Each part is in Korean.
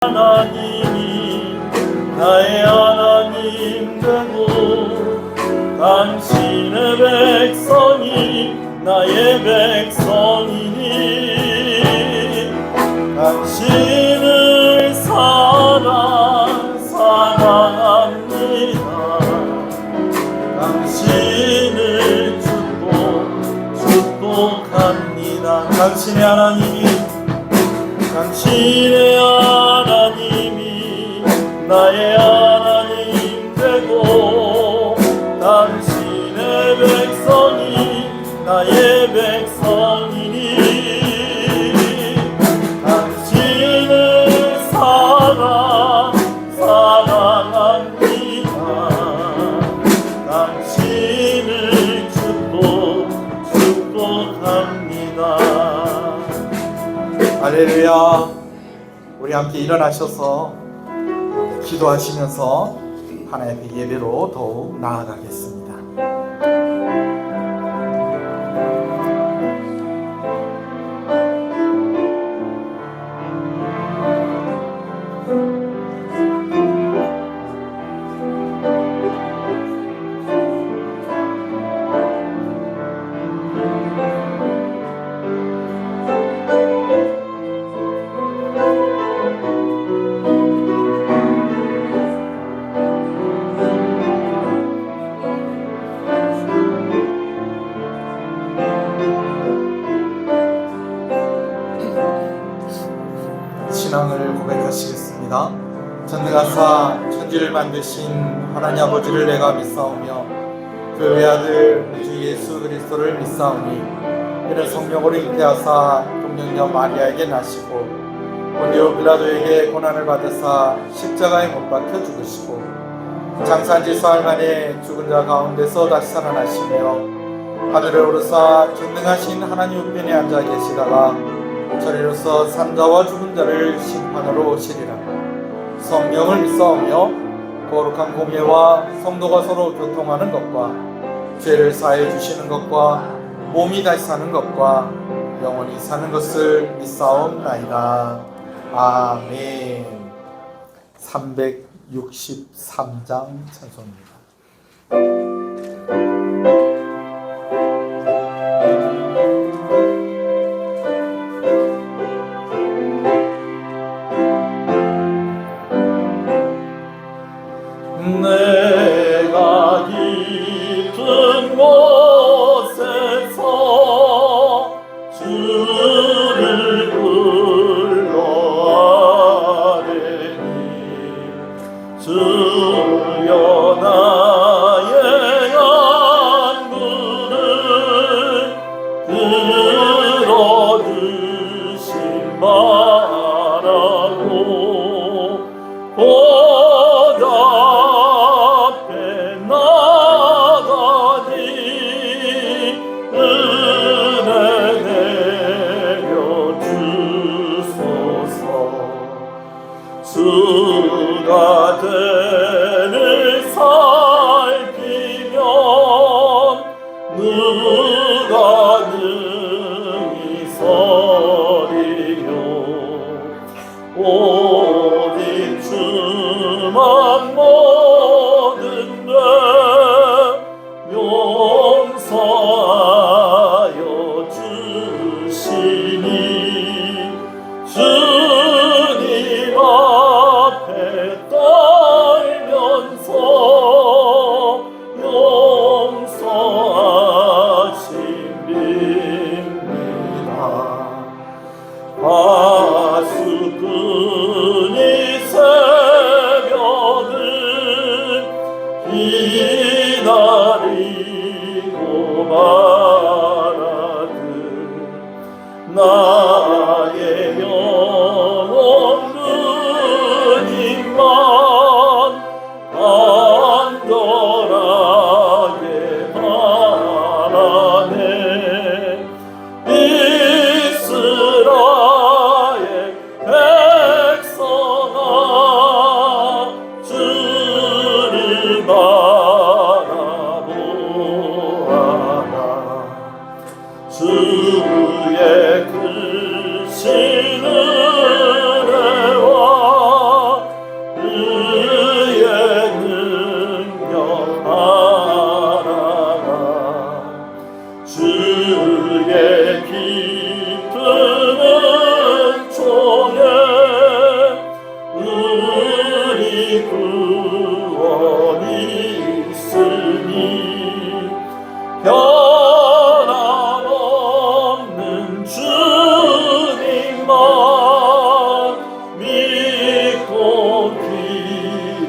하나님이 나의 하나님 되고 당신의 백성이 나의 백성이니 당신을 사랑합니다. 당신을 축복합니다. 당신의 하나님이 나의 하나님 되고 당신의 백성이 나의 백성이니 당신을 사랑합니다. 당신을 축복합니다. 할렐루야. 우리 함께 일어나셔서 기도하시면서 하나님의 예배로 더욱 나아가겠습니다. 신앙을 고백하시겠습니다. 전능하사 천지를 만드신 하나님 아버지를 내가 믿사오며 그 외아들 우리 주 예수 그리스도를 믿사오니 이는 성령으로 잉태하사 동정녀 마리아에게 나시고 본디오 빌라도에게 고난을 받으사 십자가에 못 박혀 죽으시고 장사한 지 사흘 만에 죽은 자 가운데서 다시 살아나시며 하늘에 오르사 전능하신 하나님 우편에 앉아 계시다가 저리로서 산자와 죽은 자를 심판하러 오시리라. 성령을 믿사오며 거룩한 공예와 성도가 서로 교통하는 것과 죄를 사해 주시는 것과 몸이 다시 사는 것과 영원히 사는 것을 믿사옵나이다. 아멘. 363장 찬송입니다. 내가 깊은 곳에서 주를 불러아뢰니 주여 나의 간구를 들어주신 바라고 주가 되를 살피면 누가 능히 서리요. 오직 주만 모든 죄 용서하여 주시니 주님 앞에 떨면서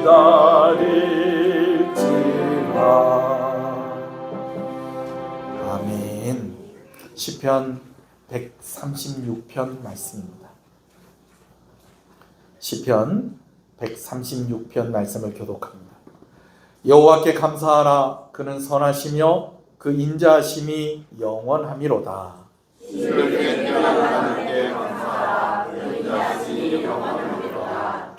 기다릴지라. 아멘. 시편 136편 말씀입니다. 시편 136편 말씀을 교독합니다. 여호와께 감사하라. 그는 선하시며 그 인자하심이 영원하미로다.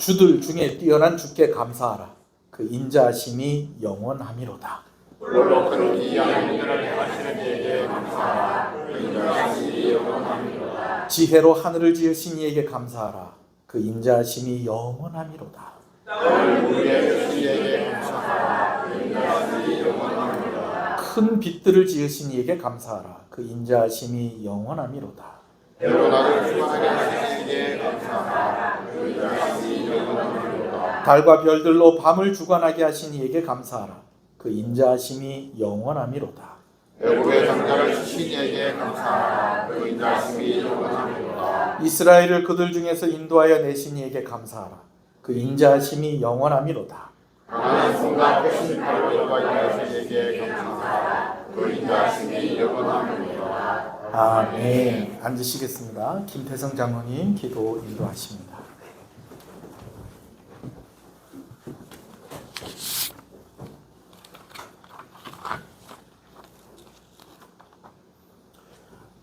주들 중에 뛰어난 주께 감사하라. 그 인자하심이 영원하미로다. 홀로 그는 기이한 일들을 행하시는 이에게 감사하라. 그 인자하심이 영원하미로다. 지혜로 하늘을 지으신 이에게 감사하라. 그 인자하심이 영원하미로다. 땅을 우리의 주신 이에게 감사하라. 그 인자하심이 영원하미로다. 큰 빛들을 지으신 이에게 감사하라. 그 인자하심이 영원하미로다. 배로 나를 주관하게 하신 이에게 감사하라. 그 인자하심이 영원하미로다. 달과 별들로 밤을 주관하게 하신 이에게 감사하라. 그 인자하심이 영원하미로다. 애굽의 장자를 주신 이에게 감사하라. 그 인자하심이 영원하미로다. 이스라엘을 그들 중에서 인도하여 내신 이에게 감사하라. 그 인자하심이 영원하미로다. 강한 손과 펴신 팔로 인도하신 이에게 감사하라. 그 인자하심이 영원하미로다. 아멘. 앉으시겠습니다. 김태성 장로님 기도 인도하십니다.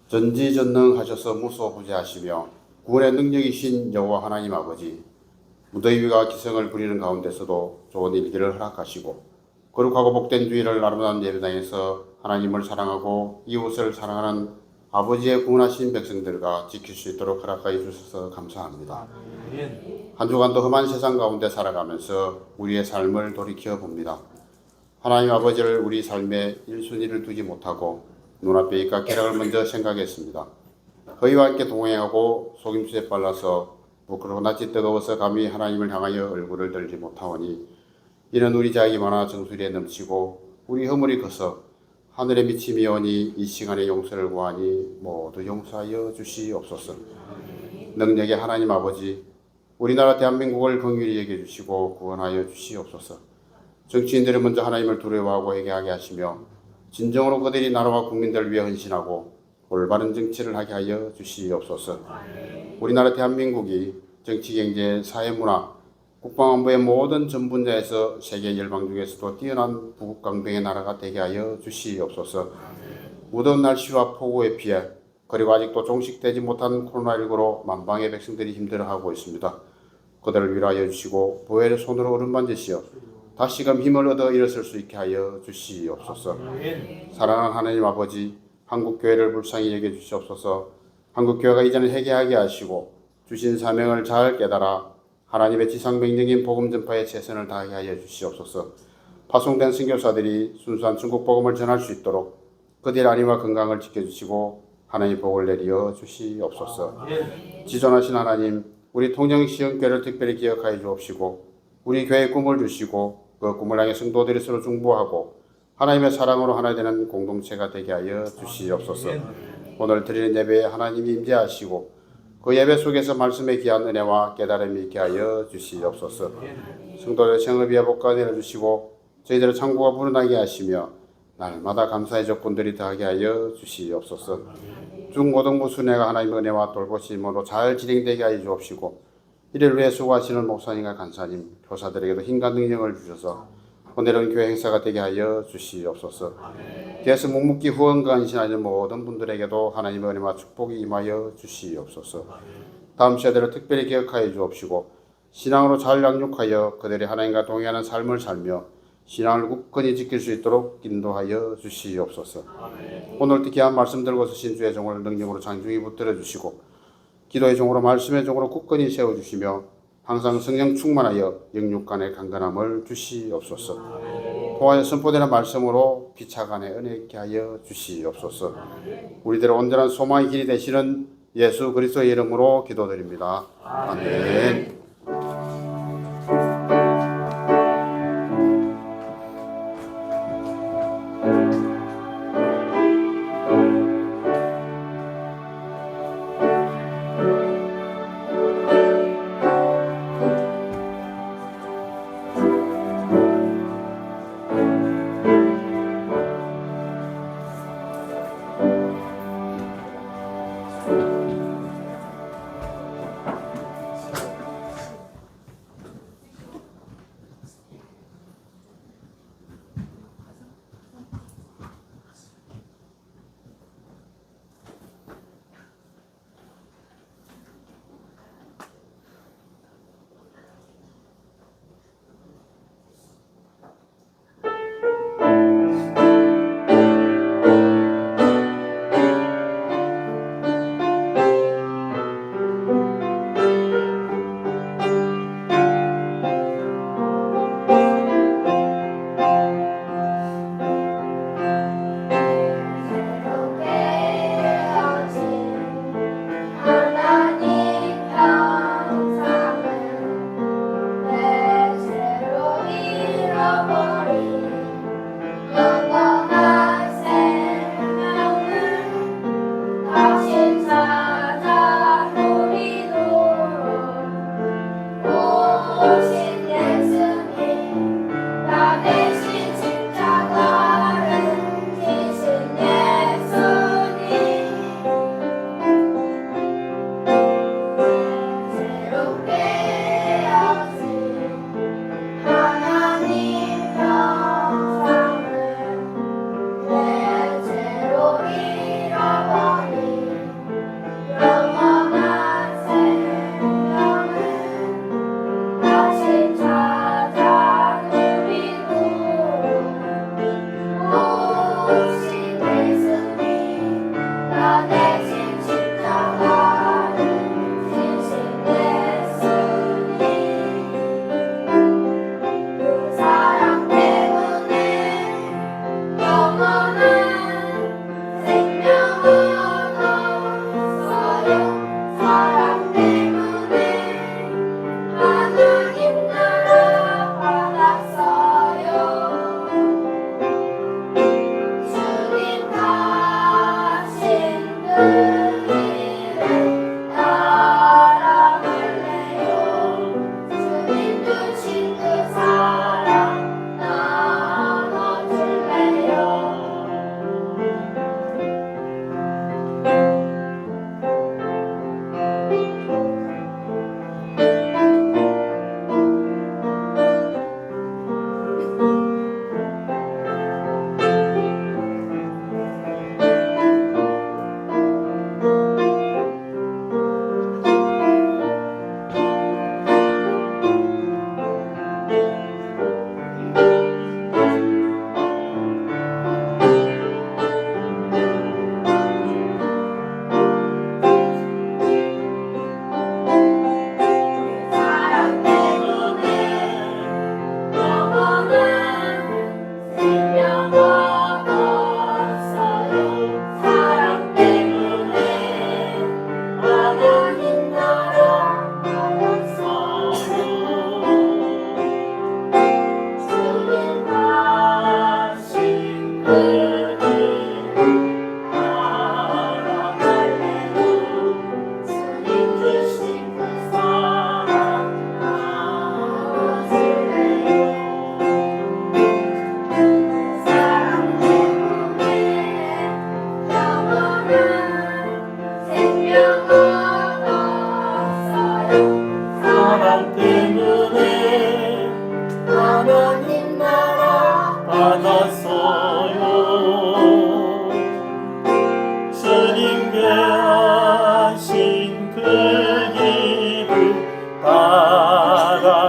전지전능하셔서 무소부재하시며 구원의 능력이신 여호와 하나님 아버지, 무더위가 기승을 부리는 가운데서도 좋은 일기를 허락하시고 거룩하고 복된 주일을 아름다운 예배당에서 하나님을 사랑하고 이웃을 사랑하는 아버지의 구원하신 백성들과 지킬 수 있도록 허락하여 주셔서 감사합니다. 한 주간도 험한 세상 가운데 살아가면서 우리의 삶을 돌이켜 봅니다. 하나님 아버지를 우리 삶의 1순위를 두지 못하고 눈앞에 이까 쾌락을 먼저 생각했습니다. 허위와 함께 동행하고 속임수에 빨라서 부끄러워 낯이 뜨거워서 감히 하나님을 향하여 얼굴을 들지 못하오니 이는 우리 자격이 많아 정수리에 넘치고 우리 허물이 커서 하늘에 미침이 오니 이 시간에 용서를 구하니 모두 용서하여 주시옵소서. 능력의 하나님 아버지, 우리나라 대한민국을 긍휼히 여겨주시고 구원하여 주시옵소서. 정치인들은 먼저 하나님을 두려워하고 회개하게 하시며 진정으로 그들이 나라와 국민들을 위해 헌신하고 올바른 정치를 하게 하여 주시옵소서. 우리나라 대한민국이 정치, 경제, 사회문화, 국방안보의 모든 전분야에서 세계 열방 중에서도 뛰어난 부국강병의 나라가 되게 하여 주시옵소서. 무더운 날씨와 폭우에 피해 그리고 아직도 종식되지 못한 코로나19로 만방의 백성들이 힘들어하고 있습니다. 그들을 위로하여 주시고 보혜의 손으로 어루만지시어 다시금 힘을 얻어 일어설 수 있게 하여 주시옵소서. 사랑하는 하나님 아버지, 한국교회를 불쌍히 여겨주시옵소서. 한국교회가 이제는 회개하게 하시고 주신 사명을 잘 깨달아 하나님의 지상명령인 복음 전파에 최선을 다하게 하여 주시옵소서. 파송된 선교사들이 순수한 천국 복음을 전할 수 있도록 그들의 안위와 건강을 지켜주시고 하나님의 복을 내려 주시옵소서. 지존하신 하나님, 우리 통영시흥교회를 특별히 기억하여 주옵시고 우리 교회의 꿈을 주시고 그 꿈을 향해 성도들이 서로 중보하고 하나님의 사랑으로 하나 되는 공동체가 되게 하여 주시옵소서. 오늘 드리는 예배에 하나님이 임재하시고 그 예배 속에서 말씀의 귀한 은혜와 깨달음이 있게 하여 주시옵소서. 성도들의 생을 위해 복과 내려주시고 저희들의 창고가 불어나게 하시며 날마다 감사의 조건들이 더하게 하여 주시옵소서. 중고등부 순회가 하나님의 은혜와 돌보심으로 잘 진행되게 하여 주옵시고 이를 위해 수고하시는 목사님과 간사님, 교사들에게도 힘과 능력을 주셔서 오늘은 교회 행사가 되게 하여 주시옵소서. 뒤에서 묵묵히 후원과 헌신하는 모든 분들에게도 하나님의 은혜와 축복이 임하여 주시옵소서. 다음 세대를 특별히 기억하여 주옵시고 신앙으로 잘 양육하여 그들이 하나님과 동행하는 삶을 살며 신앙을 굳건히 지킬 수 있도록 인도하여 주시옵소서. 오늘 특히한 말씀 들고 서신 주의 종을 능력으로 장중히 붙들어 주시고 기도의 종으로 말씀의 종으로 굳건히 세워주시며 항상 성령 충만하여 영육간의 강건함을 주시옵소서. 통하여 선포되는 말씀으로 피차간의 은혜 있게 하여 주시옵소서. 우리들의 온전한 소망의 길이 되시는 예수 그리스도의 이름으로 기도드립니다. 아멘.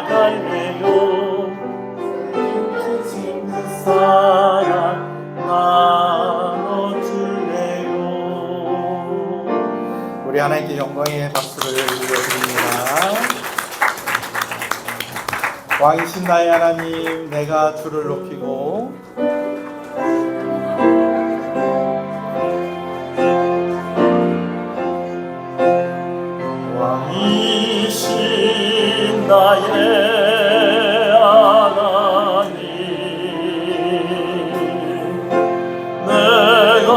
나갈래요. 주신 그 사랑 나눠주래요. 우리 하나님께 영광의 박수를 드립니다. 왕이신 나의 하나님, 내가 주를 높이고 왕이신 나의 하나님, 내가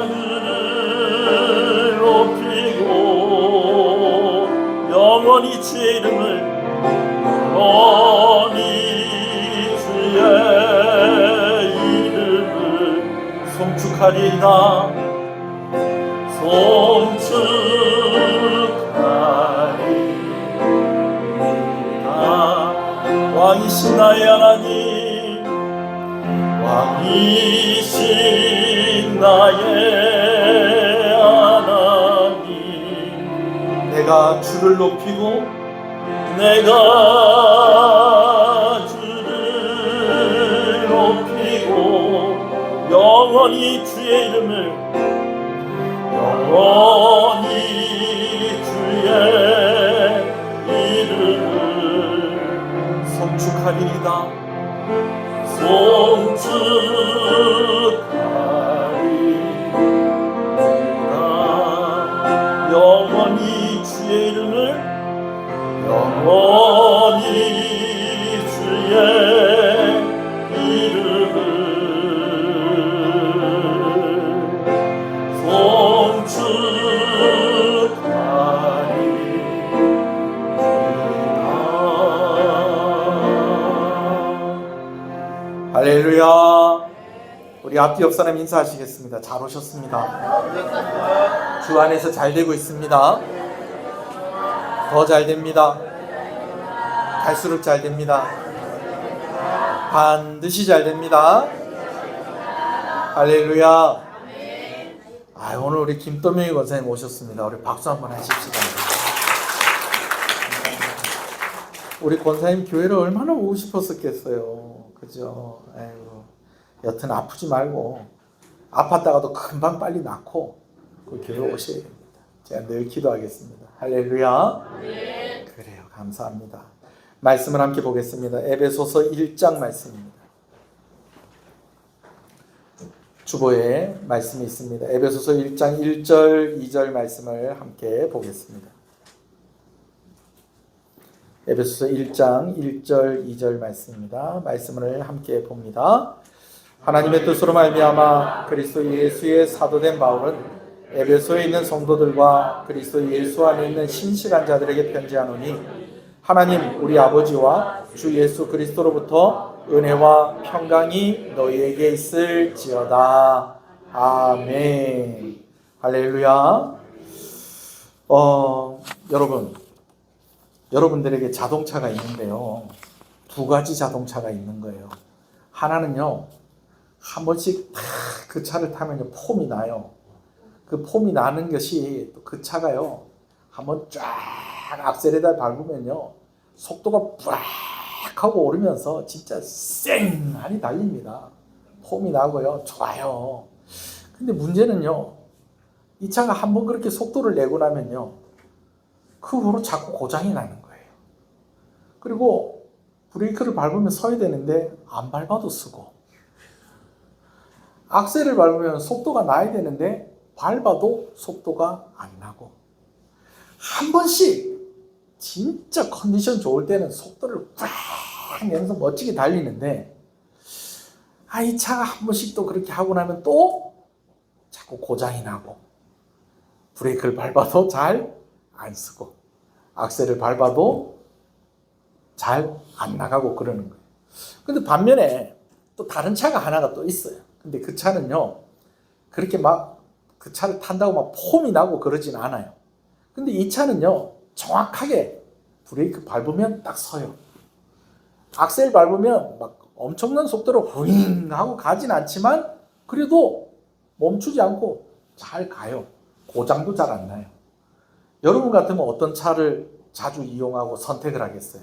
그를 높이고 영원히 주의 이름을 영원히 주의 이름을 송축하리이다. 송축하리이다. 왕이신 나의 하나님, 왕이신 나의 하나님, 내가 주를 높이고 내가 주를 높이고 영원히 주의 이름을 영원히 주의 이름을 송축하리이다. 송축하리이다. 영원히 주의 이름을 영원히 주의 이름을 송축하리이다. 할렐루야. 우리 앞뒤 옆 사람 인사하시겠습니다. 잘 오셨습니다. 주 안에서 잘 되고 있습니다. 더 잘 됩니다. 갈수록 잘 됩니다. 반드시 잘 됩니다. 할렐루야. 오늘 우리 김도명이 권사님 오셨습니다. 우리 박수 한번 하십시다. 우리 권사님 교회를 얼마나 오고 싶었었겠어요. 그죠? 아이고, 여튼 아프지 말고 아팠다가도 금방 빨리 낫고 그 교회 오셔야 됩니다. 제가 늘 기도하겠습니다. 할렐루야. 그래요. 감사합니다. 말씀을 함께 보겠습니다. 에베소서 1장 말씀입니다. 주보에 말씀이 있습니다. 에베소서 1장 1절 2절 말씀을 함께 보겠습니다. 에베소서 1장 1절 2절 말씀입니다. 말씀을 함께 봅니다. 하나님의 뜻으로 말미암아 그리스도 예수의 사도된 바울은 에베소에 있는 성도들과 그리스도 예수 안에 있는 신실한 자들에게 편지하노니 하나님 우리 아버지와 주 예수 그리스도로부터 은혜와 평강이 너희에게 있을지어다. 아멘. 할렐루야. 여러분들에게 자동차가 있는데요. 두 가지 자동차가 있는 거예요. 하나는요, 한 번씩 그 차를 타면요, 폼이 나요. 그 폼이 나는 것이 또 그 차가요, 한번 쫙 악셀에다 밟으면요, 속도가 뿌락 하고 오르면서 진짜 쌩하니 달립니다. 폼이 나고요, 좋아요. 근데 문제는요, 이 차가 한번 그렇게 속도를 내고 나면요, 그 후로 자꾸 고장이 나는 거예요. 그리고 브레이크를 밟으면 서야 되는데 안 밟아도 쓰고, 악셀을 밟으면 속도가 나야 되는데 밟아도 속도가 안 나고, 한 번씩 진짜 컨디션 좋을 때는 속도를 꽉 내면서 멋지게 달리는데, 이 차가 한 번씩 또 그렇게 하고 나면 또 자꾸 고장이 나고, 브레이크를 밟아도 잘 안 쓰고, 악셀을 밟아도 잘 안 나가고 그러는 거예요. 근데 반면에 또 다른 차가 하나가 또 있어요. 근데 그 차는요, 그렇게 막 그 차를 탄다고 막 폼이 나고 그러진 않아요. 근데 이 차는요, 정확하게 브레이크 밟으면 딱 서요. 악셀 밟으면 막 엄청난 속도로 후잉 하고 가진 않지만 그래도 멈추지 않고 잘 가요. 고장도 잘 안 나요. 여러분 같으면 어떤 차를 자주 이용하고 선택을 하겠어요?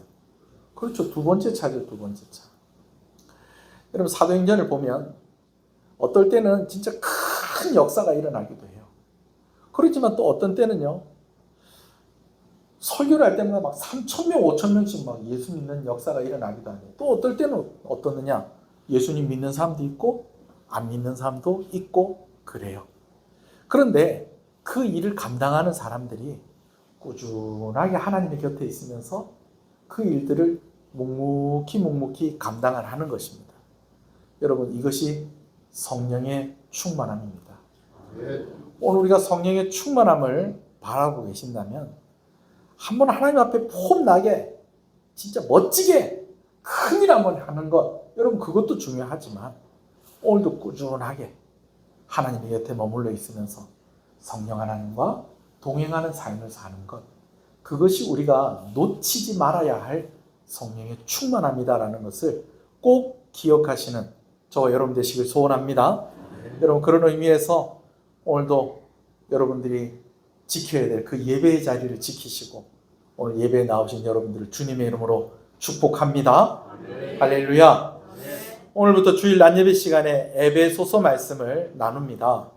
그렇죠. 두 번째 차죠, 두 번째 차. 여러분, 사도행전을 보면 어떨 때는 진짜 큰 역사가 일어나기도 해요. 그렇지만 또 어떤 때는요, 설교를 할 때마다 막 3,000명, 5,000명씩 막 예수 믿는 역사가 일어나기도 하네요. 또 어떨 때는 어떻느냐, 예수님 믿는 사람도 있고 안 믿는 사람도 있고 그래요. 그런데 그 일을 감당하는 사람들이 꾸준하게 하나님의 곁에 있으면서 그 일들을 묵묵히 감당을 하는 것입니다. 여러분, 이것이 성령의 충만함입니다. 오늘 우리가 성령의 충만함을 바라고 계신다면 한번 하나님 앞에 폼나게 진짜 멋지게 큰일 한번 하는 것, 여러분 그것도 중요하지만 오늘도 꾸준하게 하나님의 곁에 머물러 있으면서 성령 하나님과 동행하는 삶을 사는 것, 그것이 우리가 놓치지 말아야 할 성령의 충만함이다라는 것을 꼭 기억하시는 저와 여러분 되시길 소원합니다. 여러분, 그런 의미에서 오늘도 여러분들이 지켜야 될 그 예배의 자리를 지키시고 오늘 예배에 나오신 여러분들을 주님의 이름으로 축복합니다. 할렐루야. 오늘부터 주일 낮예배 시간에 에베소서 말씀을 나눕니다.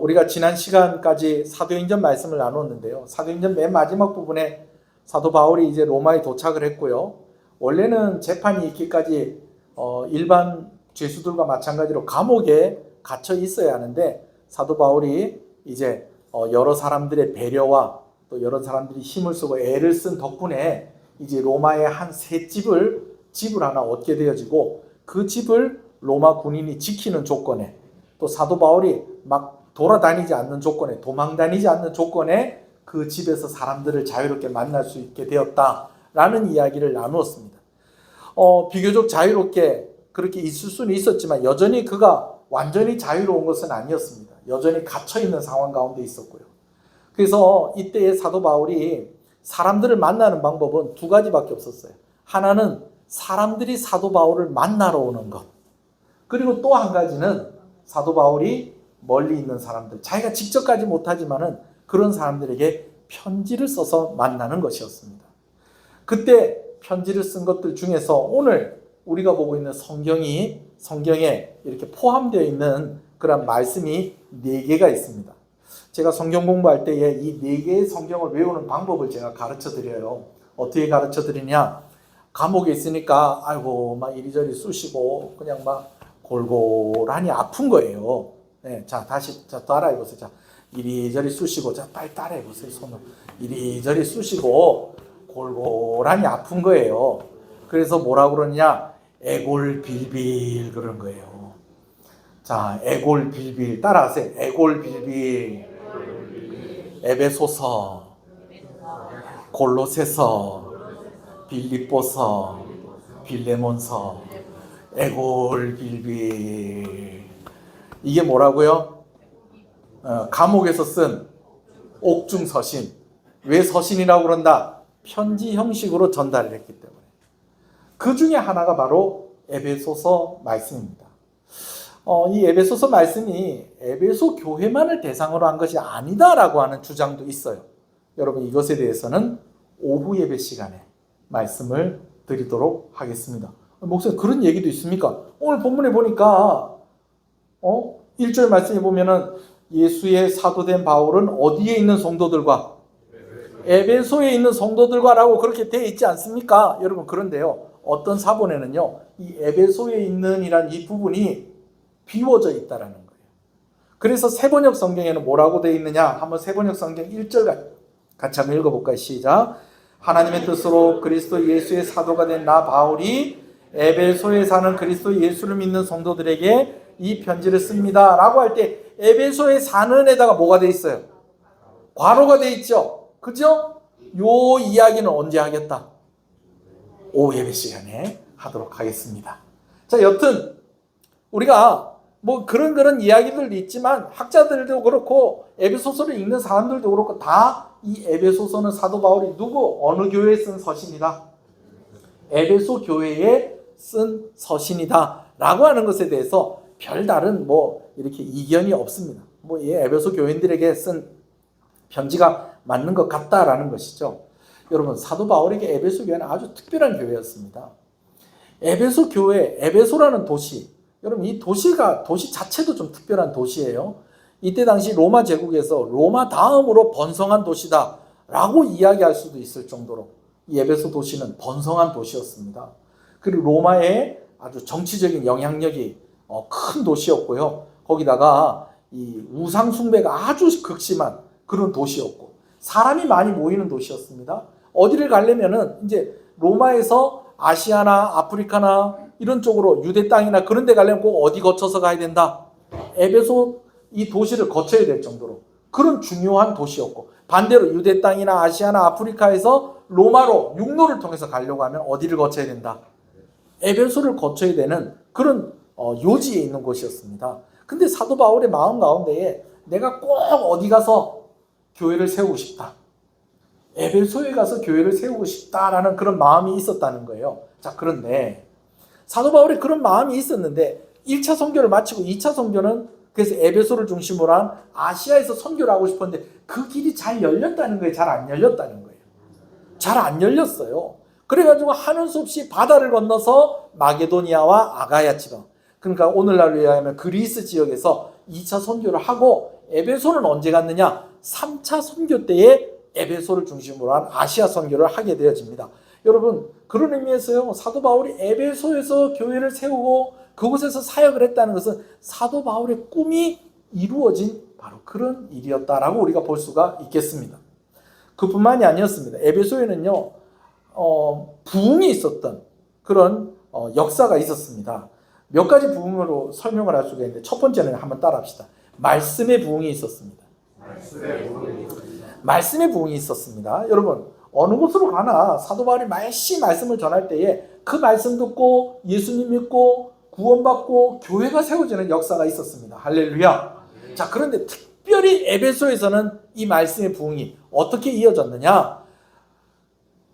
우리가 지난 시간까지 사도행전 말씀을 나눴는데요. 사도행전 맨 마지막 부분에 사도 바울이 이제 로마에 도착을 했고요. 원래는 재판이 있기까지 일반 죄수들과 마찬가지로 감옥에 갇혀 있어야 하는데 사도 바울이 이제 여러 사람들의 배려와 또 여러 사람들이 힘을 쓰고 애를 쓴 덕분에 이제 로마의 한 새 집을 하나 얻게 되어지고 그 집을 로마 군인이 지키는 조건에 또 사도 바울이 막 돌아다니지 않는 조건에 도망다니지 않는 조건에 그 집에서 사람들을 자유롭게 만날 수 있게 되었다라는 이야기를 나누었습니다. 비교적 자유롭게 그렇게 있을 수는 있었지만 여전히 그가 완전히 자유로운 것은 아니었습니다. 여전히 갇혀있는 상황 가운데 있었고요. 그래서 이때의 사도 바울이 사람들을 만나는 방법은 두 가지밖에 없었어요. 하나는 사람들이 사도 바울을 만나러 오는 것, 그리고 또 한 가지는 사도 바울이 멀리 있는 사람들, 자기가 직접 가지 못하지만은 그런 사람들에게 편지를 써서 만나는 것이었습니다. 그때 편지를 쓴 것들 중에서 오늘 우리가 보고 있는 성경에 이렇게 포함되어 있는 그런 말씀이 4개가 있습니다. 제가 성경 공부할 때에 이 4개의 성경을 외우는 방법을 제가 가르쳐 드려요. 어떻게 가르쳐 드리냐? 감옥에 있으니까 아이고 막 이리저리 쑤시고 그냥 막 골골하니 아픈 거예요. 네, 자 다시 따라해 보세요. 자, 이리저리 쑤시고, 자 빨리 따라해 보세요. 손을 이리저리 쑤시고 골골하니 아픈 거예요. 그래서 뭐라고 그러냐? 애골빌빌 그런 거예요. 자, 애골빌빌 따라하세요. 애골빌빌. 에베소서, 골로새서, 빌립보서, 빌레몬서, 애골빌빌. 이게 뭐라고요? 감옥에서 쓴 옥중 서신. 왜 서신이라고 그런다? 편지 형식으로 전달을 했기 때문에. 그 중에 하나가 바로 에베소서 말씀입니다. 이 에베소서 말씀이 에베소 교회만을 대상으로 한 것이 아니다라고 하는 주장도 있어요. 여러분, 이것에 대해서는 오후 예배 시간에 말씀을 드리도록 하겠습니다. 목사님, 그런 얘기도 있습니까? 오늘 본문에 보니까 1절 말씀에 보면은 예수의 사도된 바울은 어디에 있는 성도들과? 에베소에 있는 성도들과라고 그렇게 되어 있지 않습니까? 여러분, 그런데요, 어떤 사본에는요, 이 에베소에 있는 이란 이 부분이 비워져 있다라는 거예요. 그래서 세번역 성경에는 뭐라고 되어 있느냐? 한번 세번역 성경 1절 같이 한번 읽어볼까요? 시작. 하나님의 뜻으로 그리스도 예수의 사도가 된 나 바울이 에베소에 사는 그리스도 예수를 믿는 성도들에게 이 편지를 씁니다 라고 할 때 에베소에 사는 에다가 뭐가 돼 있어요? 괄호가 돼 있죠. 그죠? 요 이야기는 언제 하겠다? 오후 예배 시간에 하도록 하겠습니다. 자, 여튼 우리가 뭐 그런 이야기들도 있지만 학자들도 그렇고 에베소서를 읽는 사람들도 그렇고 다 이 에베소서는 사도 바울이 어느 교회에 쓴 서신이다? 에베소 교회에 쓴 서신이다 라고 하는 것에 대해서 별다른 뭐 이렇게 이견이 없습니다. 뭐 이 에베소 교인들에게 쓴 편지가 맞는 것 같다라는 것이죠. 여러분, 사도 바울에게 에베소 교회는 아주 특별한 교회였습니다. 에베소 교회, 에베소라는 도시, 여러분 이 도시 자체도 좀 특별한 도시예요. 이때 당시 로마 제국에서 로마 다음으로 번성한 도시다 라고 이야기할 수도 있을 정도로 이 에베소 도시는 번성한 도시였습니다. 그리고 로마의 아주 정치적인 영향력이 큰 도시였고요. 거기다가 이 우상 숭배가 아주 극심한 그런 도시였고 사람이 많이 모이는 도시였습니다. 어디를 가려면은 이제 로마에서 아시아나 아프리카나 이런 쪽으로 유대 땅이나 그런 데 가려면 꼭 어디 거쳐서 가야 된다. 에베소 이 도시를 거쳐야 될 정도로 그런 중요한 도시였고, 반대로 유대 땅이나 아시아나 아프리카에서 로마로 육로를 통해서 가려고 하면 어디를 거쳐야 된다. 에베소를 거쳐야 되는 그런 요지에 있는 곳이었습니다. 근데 사도 바울의 마음 가운데에 내가 꼭 어디 가서 교회를 세우고 싶다. 에베소에 가서 교회를 세우고 싶다라는 그런 마음이 있었다는 거예요. 자, 그런데 사도 바울이 그런 마음이 있었는데 1차 선교를 마치고 2차 선교는 그래서 에베소를 중심으로 한 아시아에서 선교를 하고 싶었는데 그 길이 잘 열렸다는 거예요? 잘 안 열렸다는 거예요? 잘 안 열렸어요. 그래가지고 하는 수 없이 바다를 건너서 마게도니아와 아가야 지방, 그러니까 오늘날로 얘기하면 그리스 지역에서 2차 선교를 하고 에베소는 언제 갔느냐? 3차 선교 때에 에베소를 중심으로 한 아시아 선교를 하게 되어집니다. 여러분, 그런 의미에서요, 사도 바울이 에베소에서 교회를 세우고 그곳에서 사역을 했다는 것은 사도 바울의 꿈이 이루어진 바로 그런 일이었다라고 우리가 볼 수가 있겠습니다. 그뿐만이 아니었습니다. 에베소에는요, 부흥이 있었던 그런 역사가 있었습니다. 몇 가지 부흥으로 설명을 할 수가 있는데 첫 번째는 한번 따라합시다. 말씀의 부흥이 있었습니다. 말씀의 부흥이 있었습니다. 여러분, 어느 곳으로 가나 사도 바울이 말씀 말씀을 전할 때에 그 말씀 듣고 예수님 믿고 구원받고 교회가 세워지는 역사가 있었습니다. 할렐루야. 자, 그런데 특별히 에베소에서는 이 말씀의 부흥이 어떻게 이어졌느냐?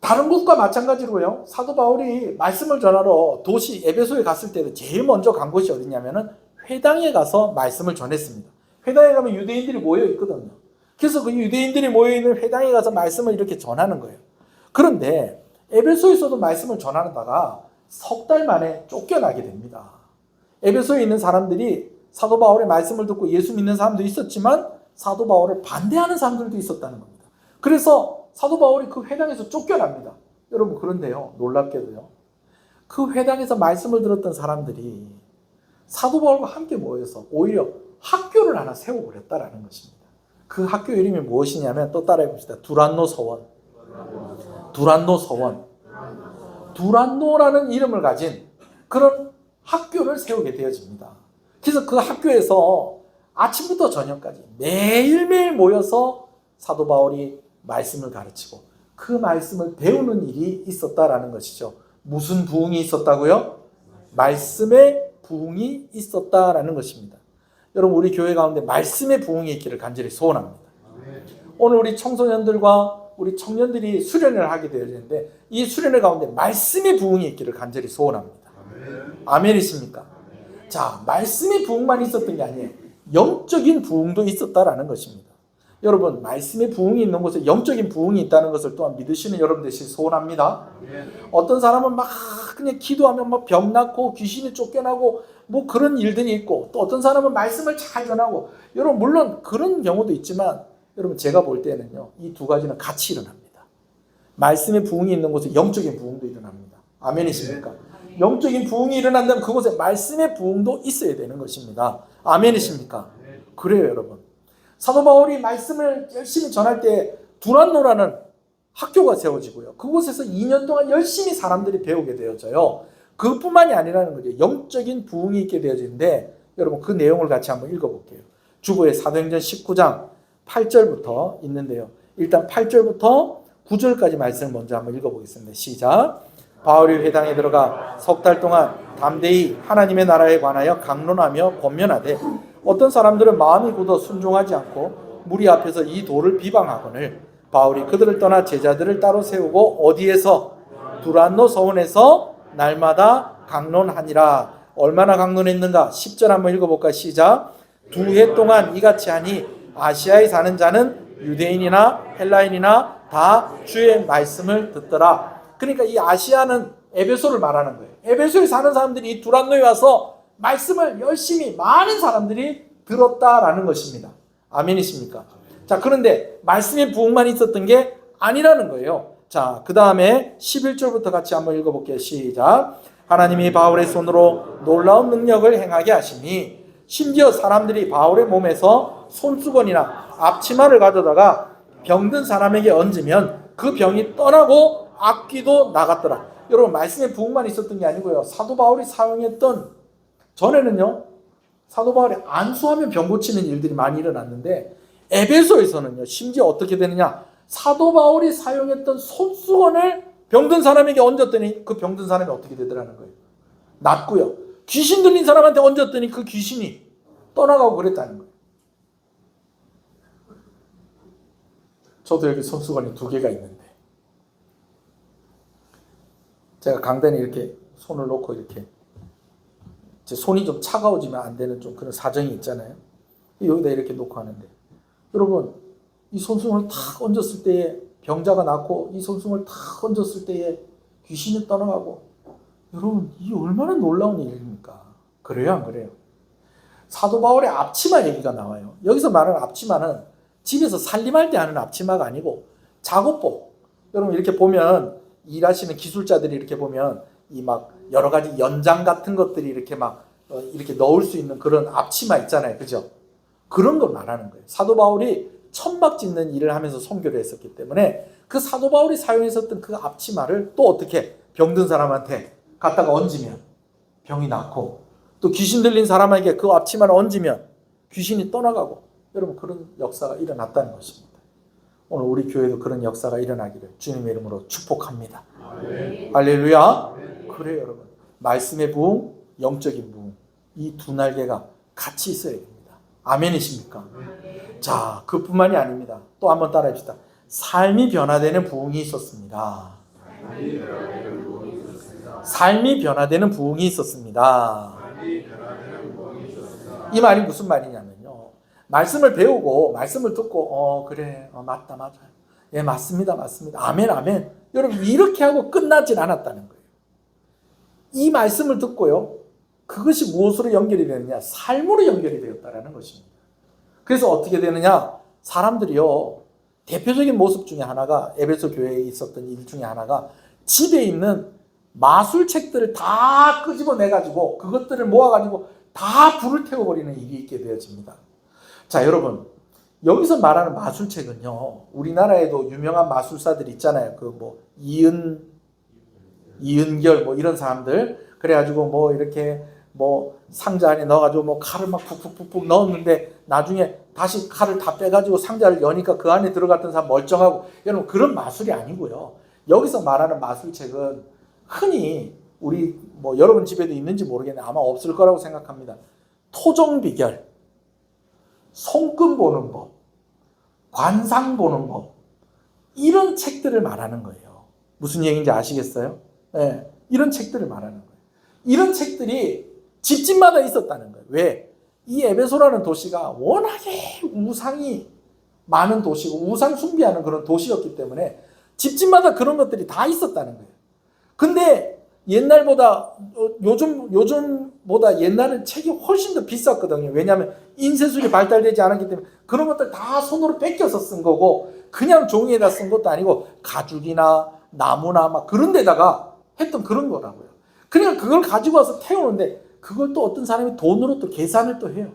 다른 곳과 마찬가지로요, 사도 바울이 말씀을 전하러 도시 에베소에 갔을 때도 제일 먼저 간 곳이 어디냐면은 회당에 가서 말씀을 전했습니다. 회당에 가면 유대인들이 모여 있거든요. 그래서 그 유대인들이 모여있는 회당에 가서 말씀을 이렇게 전하는 거예요. 그런데 에베소에서도 말씀을 전하다가 석 달 만에 쫓겨나게 됩니다. 에베소에 있는 사람들이 사도 바울의 말씀을 듣고 예수 믿는 사람도 있었지만 사도 바울을 반대하는 사람들도 있었다는 겁니다. 그래서 사도 바울이 그 회당에서 쫓겨납니다. 여러분, 그런데요, 놀랍게도요, 그 회당에서 말씀을 들었던 사람들이 사도 바울과 함께 모여서 오히려 학교를 하나 세워버렸다라는 것입니다. 그 학교 이름이 무엇이냐면, 또 따라해 봅시다. 두란노 서원. 두란노 서원. 두란노라는 이름을 가진 그런 학교를 세우게 되어집니다. 그래서 그 학교에서 아침부터 저녁까지 매일매일 모여서 사도 바울이 말씀을 가르치고 그 말씀을 배우는 일이 있었다라는 것이죠. 무슨 부흥이 있었다고요? 말씀의 부흥이 있었다라는 것입니다. 여러분, 우리 교회 가운데 말씀의 부흥이 있기를 간절히 소원합니다. 오늘 우리 청소년들과 우리 청년들이 수련을 하게 되어지는데 이 수련회 가운데 말씀의 부흥이 있기를 간절히 소원합니다. 아멘이십니까? 자, 말씀의 부흥만 있었던 게 아니에요. 영적인 부흥도 있었다라는 것입니다. 여러분, 말씀의 부흥이 있는 곳에 영적인 부흥이 있다는 것을 또한 믿으시는 여러분 되시길 소원합니다. 어떤 사람은 막 그냥 기도하면 막 병 낫고 귀신이 쫓겨나고 뭐 그런 일들이 있고, 또 어떤 사람은 말씀을 잘 전하고, 여러분 물론 그런 경우도 있지만 여러분 제가 볼 때는요, 이 두 가지는 같이 일어납니다. 말씀의 부흥이 있는 곳에 영적인 부흥도 일어납니다. 아멘이십니까? 영적인 부흥이 일어난다면 그곳에 말씀의 부흥도 있어야 되는 것입니다. 아멘이십니까? 그래요, 여러분. 사도 바울이 말씀을 열심히 전할 때 두란노라는 학교가 세워지고요. 그곳에서 2년 동안 열심히 사람들이 배우게 되어져요. 그뿐만이 아니라는 거죠. 영적인 부흥이 있게 되어지는데, 여러분 그 내용을 같이 한번 읽어볼게요. 주보의 사도행전 19장 8절부터 있는데요. 일단 8절부터 9절까지 말씀을 먼저 한번 읽어보겠습니다. 시작. 바울이 회당에 들어가 석 달 동안 담대히 하나님의 나라에 관하여 강론하며 권면하되, 어떤 사람들은 마음이 굳어 순종하지 않고 무리 앞에서 이 도를 비방하거늘 바울이 그들을 떠나 제자들을 따로 세우고 어디에서? 두란노 서원에서 날마다 강론하니라. 얼마나 강론했는가? 10절 한번 읽어볼까? 시작. 2해 동안 이같이 하니 아시아에 사는 자는 유대인이나 헬라인이나 다 주의 말씀을 듣더라. 그러니까 이 아시아는 에베소를 말하는 거예요. 에베소에 사는 사람들이 이 두란노에 와서 말씀을 열심히 많은 사람들이 들었다라는 것입니다. 아멘이십니까? 자, 그런데 말씀의 부흥만 있었던 게 아니라는 거예요. 자, 그 다음에 11절부터 같이 한번 읽어볼게요. 시작. 하나님이 바울의 손으로 놀라운 능력을 행하게 하시니 심지어 사람들이 바울의 몸에서 손수건이나 앞치마를 가져다가 병든 사람에게 얹으면 그 병이 떠나고 악귀도 나갔더라. 여러분, 말씀의 부흥만 있었던 게 아니고요. 사도 바울이 사용했던, 전에는요, 사도 바울이 안수하면 병 고치는 일들이 많이 일어났는데 에베소에서는요, 심지어 어떻게 되느냐, 사도 바울이 사용했던 손수건을 병든 사람에게 얹었더니 그 병든 사람이 어떻게 되더라는 거예요. 낫고요. 귀신 들린 사람한테 얹었더니 그 귀신이 떠나가고 그랬다는 거예요. 저도 여기 손수건이 2개가 있는데 제가 강단에 이렇게 손을 놓고 이렇게 제 손이 좀 차가워지면 안 되는 좀 그런 사정이 있잖아요. 여기다 이렇게 놓고 하는데, 여러분, 이 손수건을 탁 얹었을 때에 병자가 낫고 이 손수건을 탁 얹었을 때에 귀신이 떠나가고, 여러분, 이 얼마나 놀라운 일입니까? 그래요, 안 그래요? 사도 바울의 앞치마 얘기가 나와요. 여기서 말하는 앞치마는 집에서 살림할 때 하는 앞치마가 아니고 작업복. 여러분, 이렇게 보면 일하시는 기술자들이 이렇게 보면 이 막 여러 가지 연장 같은 것들이 이렇게 막 이렇게 넣을 수 있는 그런 앞치마 있잖아요, 그죠? 그런 걸 말하는 거예요. 사도 바울이 천막 짓는 일을 하면서 선교를 했었기 때문에 그 사도 바울이 사용했었던 그 앞치마를 또 어떻게 병든 사람한테 갖다가 얹으면 병이 낫고, 또 귀신 들린 사람에게 그 앞치마를 얹으면 귀신이 떠나가고, 여러분, 그런 역사가 일어났다는 것입니다. 오늘 우리 교회도 그런 역사가 일어나기를 주님의 이름으로 축복합니다. 할렐루야. 그래요, 여러분. 말씀의 부흥, 영적인 부흥, 이 두 날개가 같이 있어야 됩니다. 아멘이십니까? 자, 그뿐만이 아닙니다. 또 한번 따라합시다. 삶이 변화되는 부흥이 있었습니다. 삶이 변화되는 부흥이 있었습니다. 이 말이 무슨 말이냐면요, 말씀을 배우고 말씀을 듣고 그래, 맞다, 맞아요, 예, 맞습니다, 맞습니다, 아멘, 아멘, 여러분, 이렇게 하고 끝나진 않았다는 거예요. 이 말씀을 듣고요, 그것이 무엇으로 연결이 되느냐, 삶으로 연결이 되었다는 것입니다. 그래서 어떻게 되느냐, 사람들이요, 대표적인 모습 중에 하나가, 에베소 교회에 있었던 일 중에 하나가 집에 있는 마술책들을 다 끄집어내가지고 그것들을 모아가지고 다 불을 태워버리는 일이 있게 되어집니다. 자, 여러분, 여기서 말하는 마술책은요, 우리나라에도 유명한 마술사들 있잖아요. 그 뭐 이은결 뭐 이런 사람들, 그래가지고 뭐 이렇게 뭐 상자 안에 넣어가지고 뭐 칼을 막 푹푹푹푹 넣었는데 나중에 다시 칼을 다 빼가지고 상자를 여니까 그 안에 들어갔던 사람 멀쩡하고, 여러분, 그런 마술이 아니고요. 여기서 말하는 마술책은 흔히 우리 뭐 여러분 집에도 있는지 모르겠는데 아마 없을 거라고 생각합니다. 토종비결, 손금 보는 법, 관상 보는 법, 이런 책들을 말하는 거예요. 무슨 얘기인지 아시겠어요? 네, 이런 책들을 말하는 거예요. 이런 책들이 집집마다 있었다는 거예요. 왜? 이 에베소라는 도시가 워낙에 우상이 많은 도시고 우상 숭배하는 그런 도시였기 때문에 집집마다 그런 것들이 다 있었다는 거예요. 근데 옛날보다 요즘보다 옛날은 책이 훨씬 더 비쌌거든요. 왜냐하면 인쇄술이 발달되지 않았기 때문에 그런 것들 다 손으로 뺏겨서 쓴 거고, 그냥 종이에다 쓴 것도 아니고 가죽이나 나무나 막 그런 데다가 했던 그런 거라고요. 그러니까 그걸 가지고 와서 태우는데 그걸 또 어떤 사람이 돈으로 또 계산을 또 해요.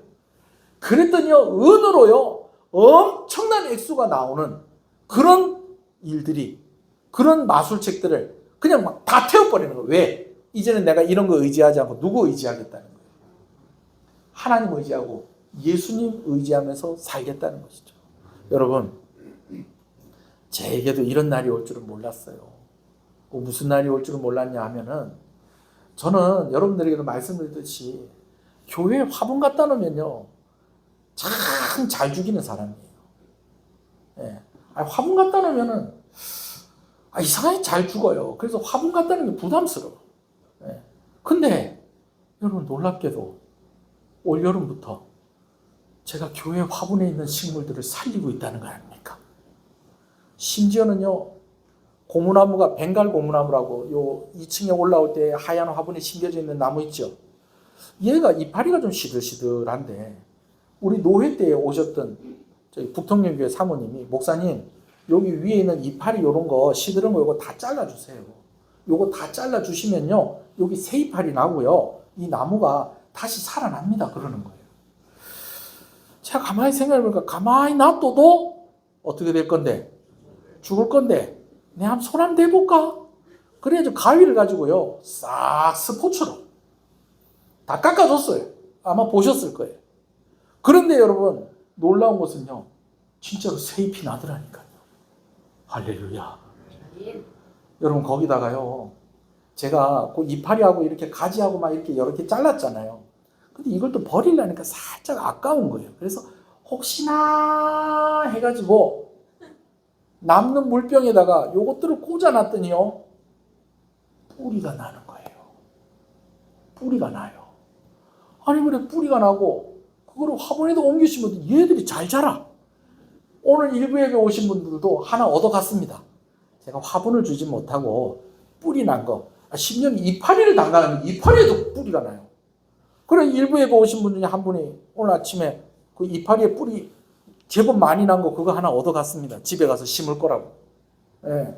그랬더니요, 은으로요, 엄청난 액수가 나오는 그런 일들이, 그런 마술책들을 그냥 막 다 태워버리는 거예요. 왜? 이제는 내가 이런 거 의지하지 않고 누구 의지하겠다는 거예요? 하나님 의지하고 예수님 의지하면서 살겠다는 것이죠. 여러분, 제게도 이런 날이 올 줄은 몰랐어요. 무슨 날이 올 줄은 몰랐냐 하면은, 저는 여러분들에게도 말씀드렸듯이 교회에 화분 갖다 놓으면요, 참 잘 죽이는 사람이에요. 예. 화분 갖다 놓으면은 이상하게 잘 죽어요. 그래서 화분 갖다 놓는 게 부담스러워. 예. 근데 여러분, 놀랍게도 올 여름부터 제가 교회 화분에 있는 식물들을 살리고 있다는 거 아닙니까? 심지어는요, 고무나무가 벵갈 고무나무라고 요 2층에 올라올 때 하얀 화분에 심겨져 있는 나무 있죠. 얘가 이파리가 좀 시들시들한데 우리 노회 때에 오셨던 저희 북통령교회 사모님이 목사님 여기 위에 있는 이파리 요런 거 시들은 거 요거 다 잘라주세요. 요거 다 잘라주시면요 여기 새 이파리 나고요 이 나무가 다시 살아납니다 그러는 거예요. 제가 가만히 생각해보니까 가만히 놔둬도 어떻게 될 건데? 죽을 건데 내가 한번 손 한번 대볼까? 그래가지고 가위를 가지고요 싹 스포츠로 다 깎아줬어요. 아마 보셨을 거예요. 그런데 여러분 놀라운 것은요 진짜로 새 잎이 나더라니까요. 할렐루야. 여러분 거기다가요 제가 그 이파리하고 이렇게 가지하고 막 이렇게 여러 개 잘랐잖아요. 근데 이걸 또 버리려니까 살짝 아까운 거예요. 그래서 혹시나 해가지고 남는 물병에다가 요것들을 꽂아놨더니요 뿌리가 나는 거예요. 뿌리가 나요. 아니 그래 뿌리가 나고 그거를 화분에다 옮기시면 얘들이 잘 자라. 오늘 일부 예배 오신 분들도 하나 얻어갔습니다. 제가 화분을 주지 못하고 뿌리 난 거, 심지어 이파리를 담가는 이파리에도 뿌리가 나요. 그래 일부 예배 오신 분 중에 한 분이 오늘 아침에 그 이파리에 뿌리 제법 많이 난 거 그거 하나 얻어갔습니다. 집에 가서 심을 거라고. 예.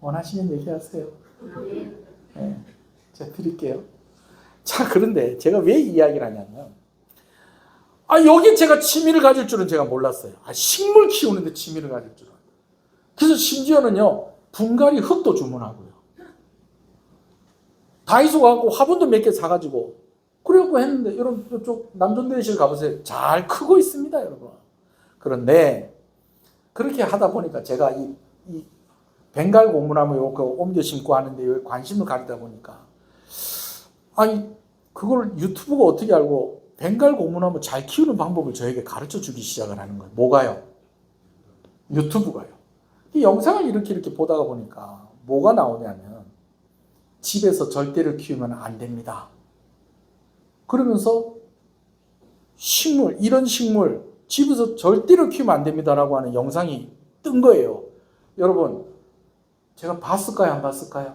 원하시면 얘기하세요. 예. 제가 드릴게요. 자, 그런데 제가 왜 이야기를 하냐면, 여기 제가 취미를 가질 줄은 제가 몰랐어요. 식물 키우는데 취미를 가질 줄은. 그래서 심지어는요, 분갈이 흙도 주문하고요. 다이소 가고 화분도 몇 개 사가지고, 그래갖고 했는데, 여러분, 이쪽 남존대실 가보세요. 잘 크고 있습니다, 여러분. 그런데, 그렇게 하다 보니까 제가 이 벵갈 고무나무 요거 옮겨 심고 하는데 관심을 가지다 보니까, 그걸 유튜브가 어떻게 알고 벵갈 고무나무 잘 키우는 방법을 저에게 가르쳐 주기 시작을 하는 거예요. 뭐가요? 유튜브가요. 이 영상을 이렇게 보다가 보니까 뭐가 나오냐면 집에서 절대로 키우면 안 됩니다. 그러면서 식물, 이런 식물 집에서 절대로 키우면 안 됩니다라고 하는 영상이 뜬 거예요. 여러분, 제가 봤을까요? 안 봤을까요?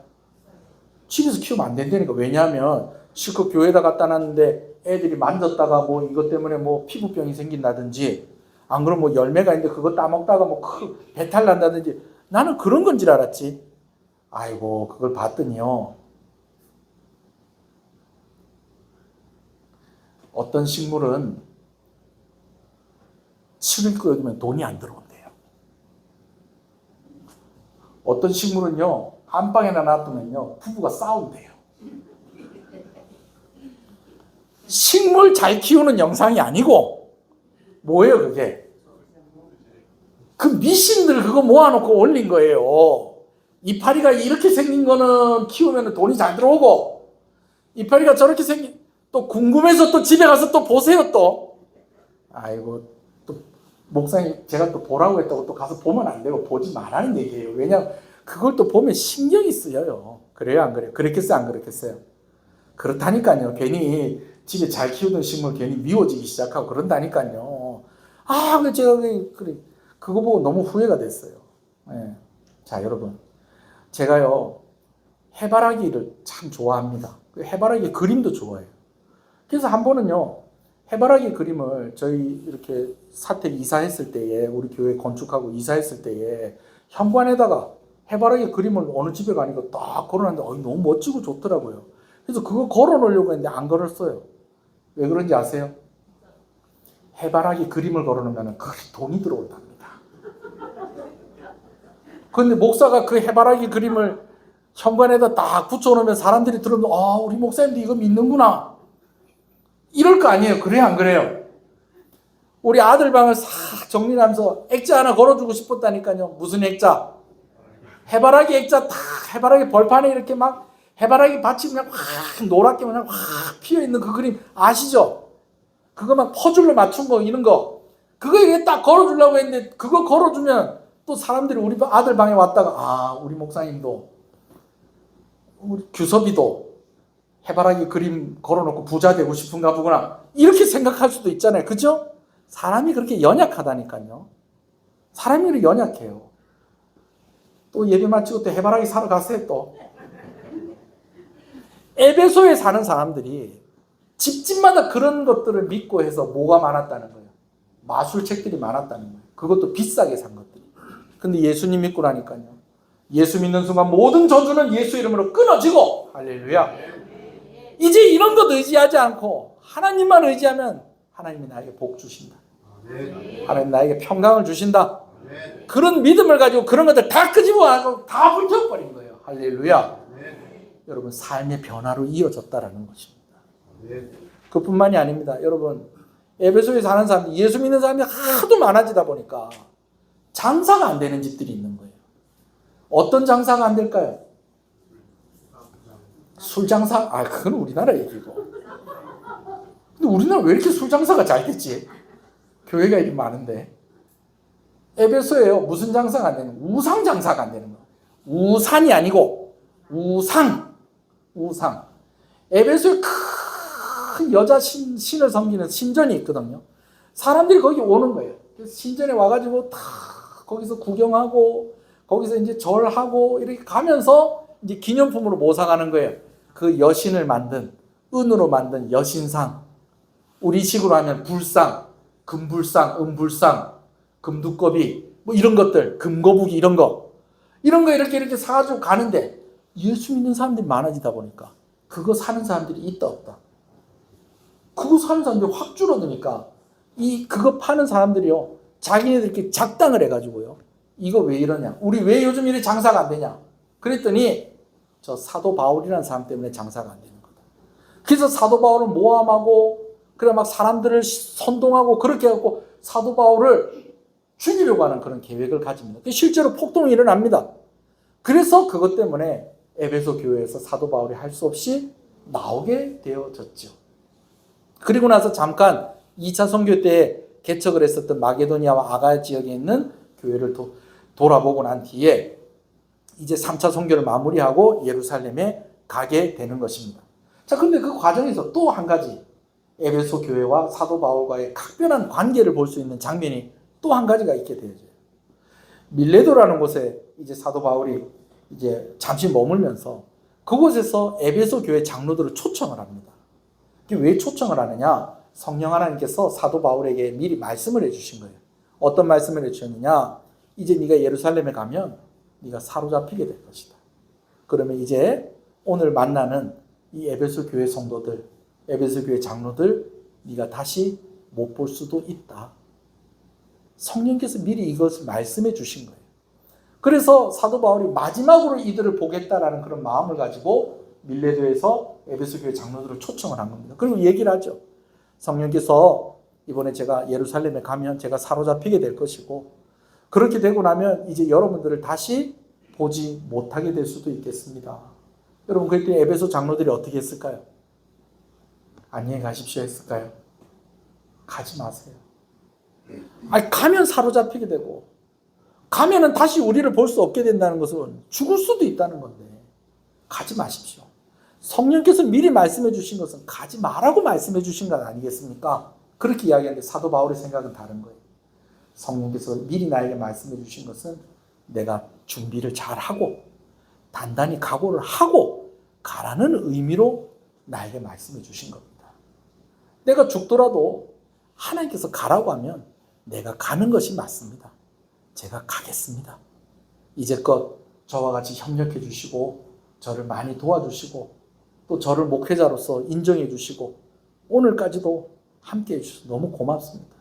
집에서 키우면 안 된다니까. 왜냐하면 실컷 교회에다 갖다 놨는데 애들이 만졌다가 뭐 이것 때문에 뭐 피부병이 생긴다든지 안 그러면 뭐 열매가 있는데 그거 따먹다가 뭐 배탈 난다든지 나는 그런 건 줄 알았지. 아이고 그걸 봤더니요. 어떤 식물은 7일 끓여두면 돈이 안 들어온대요. 어떤 식물은요. 안방에나 놔두면요. 부부가 싸운대요. 식물 잘 키우는 영상이 아니고 뭐예요 그게? 그 미신들 그거 모아놓고 올린 거예요. 이파리가 이렇게 생긴 거는 키우면 돈이 잘 들어오고 이파리가 저렇게 생긴 또 궁금해서 또 집에 가서 또 보세요 또. 아이고 또 목사님 제가 또 보라고 했다고 또 가서 보면 안 되고 보지 말라는 얘기예요. 왜냐하면 그걸 또 보면 신경이 쓰여요. 그래요 안 그래요? 그렇겠어요 안 그렇겠어요? 그렇다니까요. 괜히 집에 잘 키우던 식물 괜히 미워지기 시작하고 그런다니까요. 제가 그거 보고 너무 후회가 됐어요. 네. 자 여러분 제가요 해바라기를 참 좋아합니다. 해바라기 그림도 좋아해요. 그래서 한 번은요 해바라기 그림을 저희 이렇게 사택 이사했을 때에 우리 교회 건축하고 이사했을 때에 현관에다가 해바라기 그림을 어느 집에 가니까 딱 걸어놨는데 너무 멋지고 좋더라고요. 그래서 그거 걸어 놓으려고 했는데 안 걸었어요. 왜 그런지 아세요? 해바라기 그림을 걸어 놓으면 그리 돈이 들어온답니다. 그런데 목사가 그 해바라기 그림을 현관에다 딱 붙여놓으면 사람들이 들으면 우리 목사님도 이거 믿는구나 이럴 거 아니에요. 그래요 안 그래요? 우리 아들 방을 싹 정리하면서 액자 하나 걸어주고 싶었다니까요. 무슨 액자? 해바라기 액자 딱 해바라기 벌판에 이렇게 막 해바라기 밭이 그냥 확 노랗게 그냥 확 피어있는 그 그림 아시죠? 그거 막 퍼즐로 맞춘 거 이런 거 그거 이렇게 딱 걸어주려고 했는데 그거 걸어주면 또 사람들이 우리 아들 방에 왔다가 우리 목사님도 우리 규섭이도 해바라기 그림 걸어놓고 부자 되고 싶은가 보구나 이렇게 생각할 수도 있잖아요. 그죠? 사람이 그렇게 연약하다니까요. 사람이 그렇게 연약해요. 또 예배 마치고 또 해바라기 사러 갔어요 또. 에베소에 사는 사람들이 집집마다 그런 것들을 믿고 해서 뭐가 많았다는 거예요. 마술책들이 많았다는 거예요. 그것도 비싸게 산 것들이. 근데 예수님 믿고 나니까요. 예수 믿는 순간 모든 저주는 예수 이름으로 끊어지고, 할렐루야. 이제 이런 것 의지하지 않고 하나님만 의지하면 하나님이 나에게 복 주신다. 하나님 나에게 평강을 주신다. 그런 믿음을 가지고 그런 것들 다 끄집어가지고 다 불태워버린 거예요. 할렐루야. 여러분 삶의 변화로 이어졌다라는 것입니다. 그뿐만이 아닙니다. 여러분 에베소에 사는 사람들, 예수 믿는 사람이 하도 많아지다 보니까 장사가 안 되는 집들이 있는 거예요. 어떤 장사가 안 될까요? 술 장사? 그건 우리나라 얘기고. 근데 우리나라 왜 이렇게 술 장사가 잘 됐지? 교회가 이렇게 많은데. 에베소에요. 무슨 장사가 안 되는 거예요? 우상 장사가 안 되는 거예요. 우산이 아니고 우상. 에베소에 큰 여자 신을 섬기는 신전이 있거든요. 사람들이 거기 오는 거예요. 그래서 신전에 와가지고 다 거기서 구경하고 거기서 이제 절하고 이렇게 가면서 이제 기념품으로 모사가는 거예요. 그 여신을 만든 은으로 만든 여신상, 우리식으로 하면 불상, 금불상, 은불상, 금두꺼비 뭐 이런 것들, 금거북이 이런 거 이렇게 사가지고 가는데 예수 믿는 사람들이 많아지다 보니까 그거 사는 사람들이 있다 없다. 그거 사는 사람들이 확 줄어드니까 그거 파는 사람들이요 자기네들끼리 작당을 해가지고요. 이거 왜 이러냐? 우리 왜 요즘 이렇게 장사가 안 되냐? 그랬더니 저 사도 바울이라는 사람 때문에 장사가 안 되는 거다. 그래서 사도 바울을 모함하고 그래 막 사람들을 선동하고 그렇게 해갖고 사도 바울을 죽이려고 하는 그런 계획을 가집니다. 실제로 폭동이 일어납니다. 그래서 그것 때문에 에베소 교회에서 사도 바울이 할 수 없이 나오게 되어졌죠. 그리고 나서 잠깐 2차 선교 때 개척을 했었던 마게도니아와 아가야 지역에 있는 교회를 돌아보고 난 뒤에 이제 3차 선교를 마무리하고 예루살렘에 가게 되는 것입니다. 자, 근데 그 과정에서 또 한 가지 에베소 교회와 사도 바울과의 각별한 관계를 볼 수 있는 장면이 또 한 가지가 있게 되어져요. 밀레도라는 곳에 이제 사도 바울이 이제 잠시 머물면서 그곳에서 에베소 교회 장로들을 초청을 합니다. 왜 초청을 하느냐? 성령 하나님께서 사도 바울에게 미리 말씀을 해주신 거예요. 어떤 말씀을 해주셨느냐? 이제 네가 예루살렘에 가면 네가 사로잡히게 될 것이다. 그러면 이제 오늘 만나는 이 에베소 교회 성도들, 에베소 교회 장로들 네가 다시 못 볼 수도 있다. 성령께서 미리 이것을 말씀해 주신 거예요. 그래서 사도 바울이 마지막으로 이들을 보겠다라는 그런 마음을 가지고 밀레도에서 에베소 교회 장로들을 초청을 한 겁니다. 그리고 얘기를 하죠. 성령께서 이번에 제가 예루살렘에 가면 제가 사로잡히게 될 것이고 그렇게 되고 나면 이제 여러분들을 다시 보지 못하게 될 수도 있겠습니다. 여러분 그때 에베소 장로들이 어떻게 했을까요? 안녕히 가십시오 했을까요? 가지 마세요. 가면 사로잡히게 되고 가면은 다시 우리를 볼 수 없게 된다는 것은 죽을 수도 있다는 건데 가지 마십시오. 성령께서 미리 말씀해 주신 것은 가지 말라고 말씀해 주신 것 아니겠습니까? 그렇게 이야기하는데 사도 바울의 생각은 다른 거예요. 성령께서 미리 나에게 말씀해 주신 것은 내가 준비를 잘하고 단단히 각오를 하고 가라는 의미로 나에게 말씀해 주신 겁니다. 내가 죽더라도 하나님께서 가라고 하면 내가 가는 것이 맞습니다. 제가 가겠습니다. 이제껏 저와 같이 협력해 주시고 저를 많이 도와주시고 또 저를 목회자로서 인정해 주시고 오늘까지도 함께 해주셔서 너무 고맙습니다.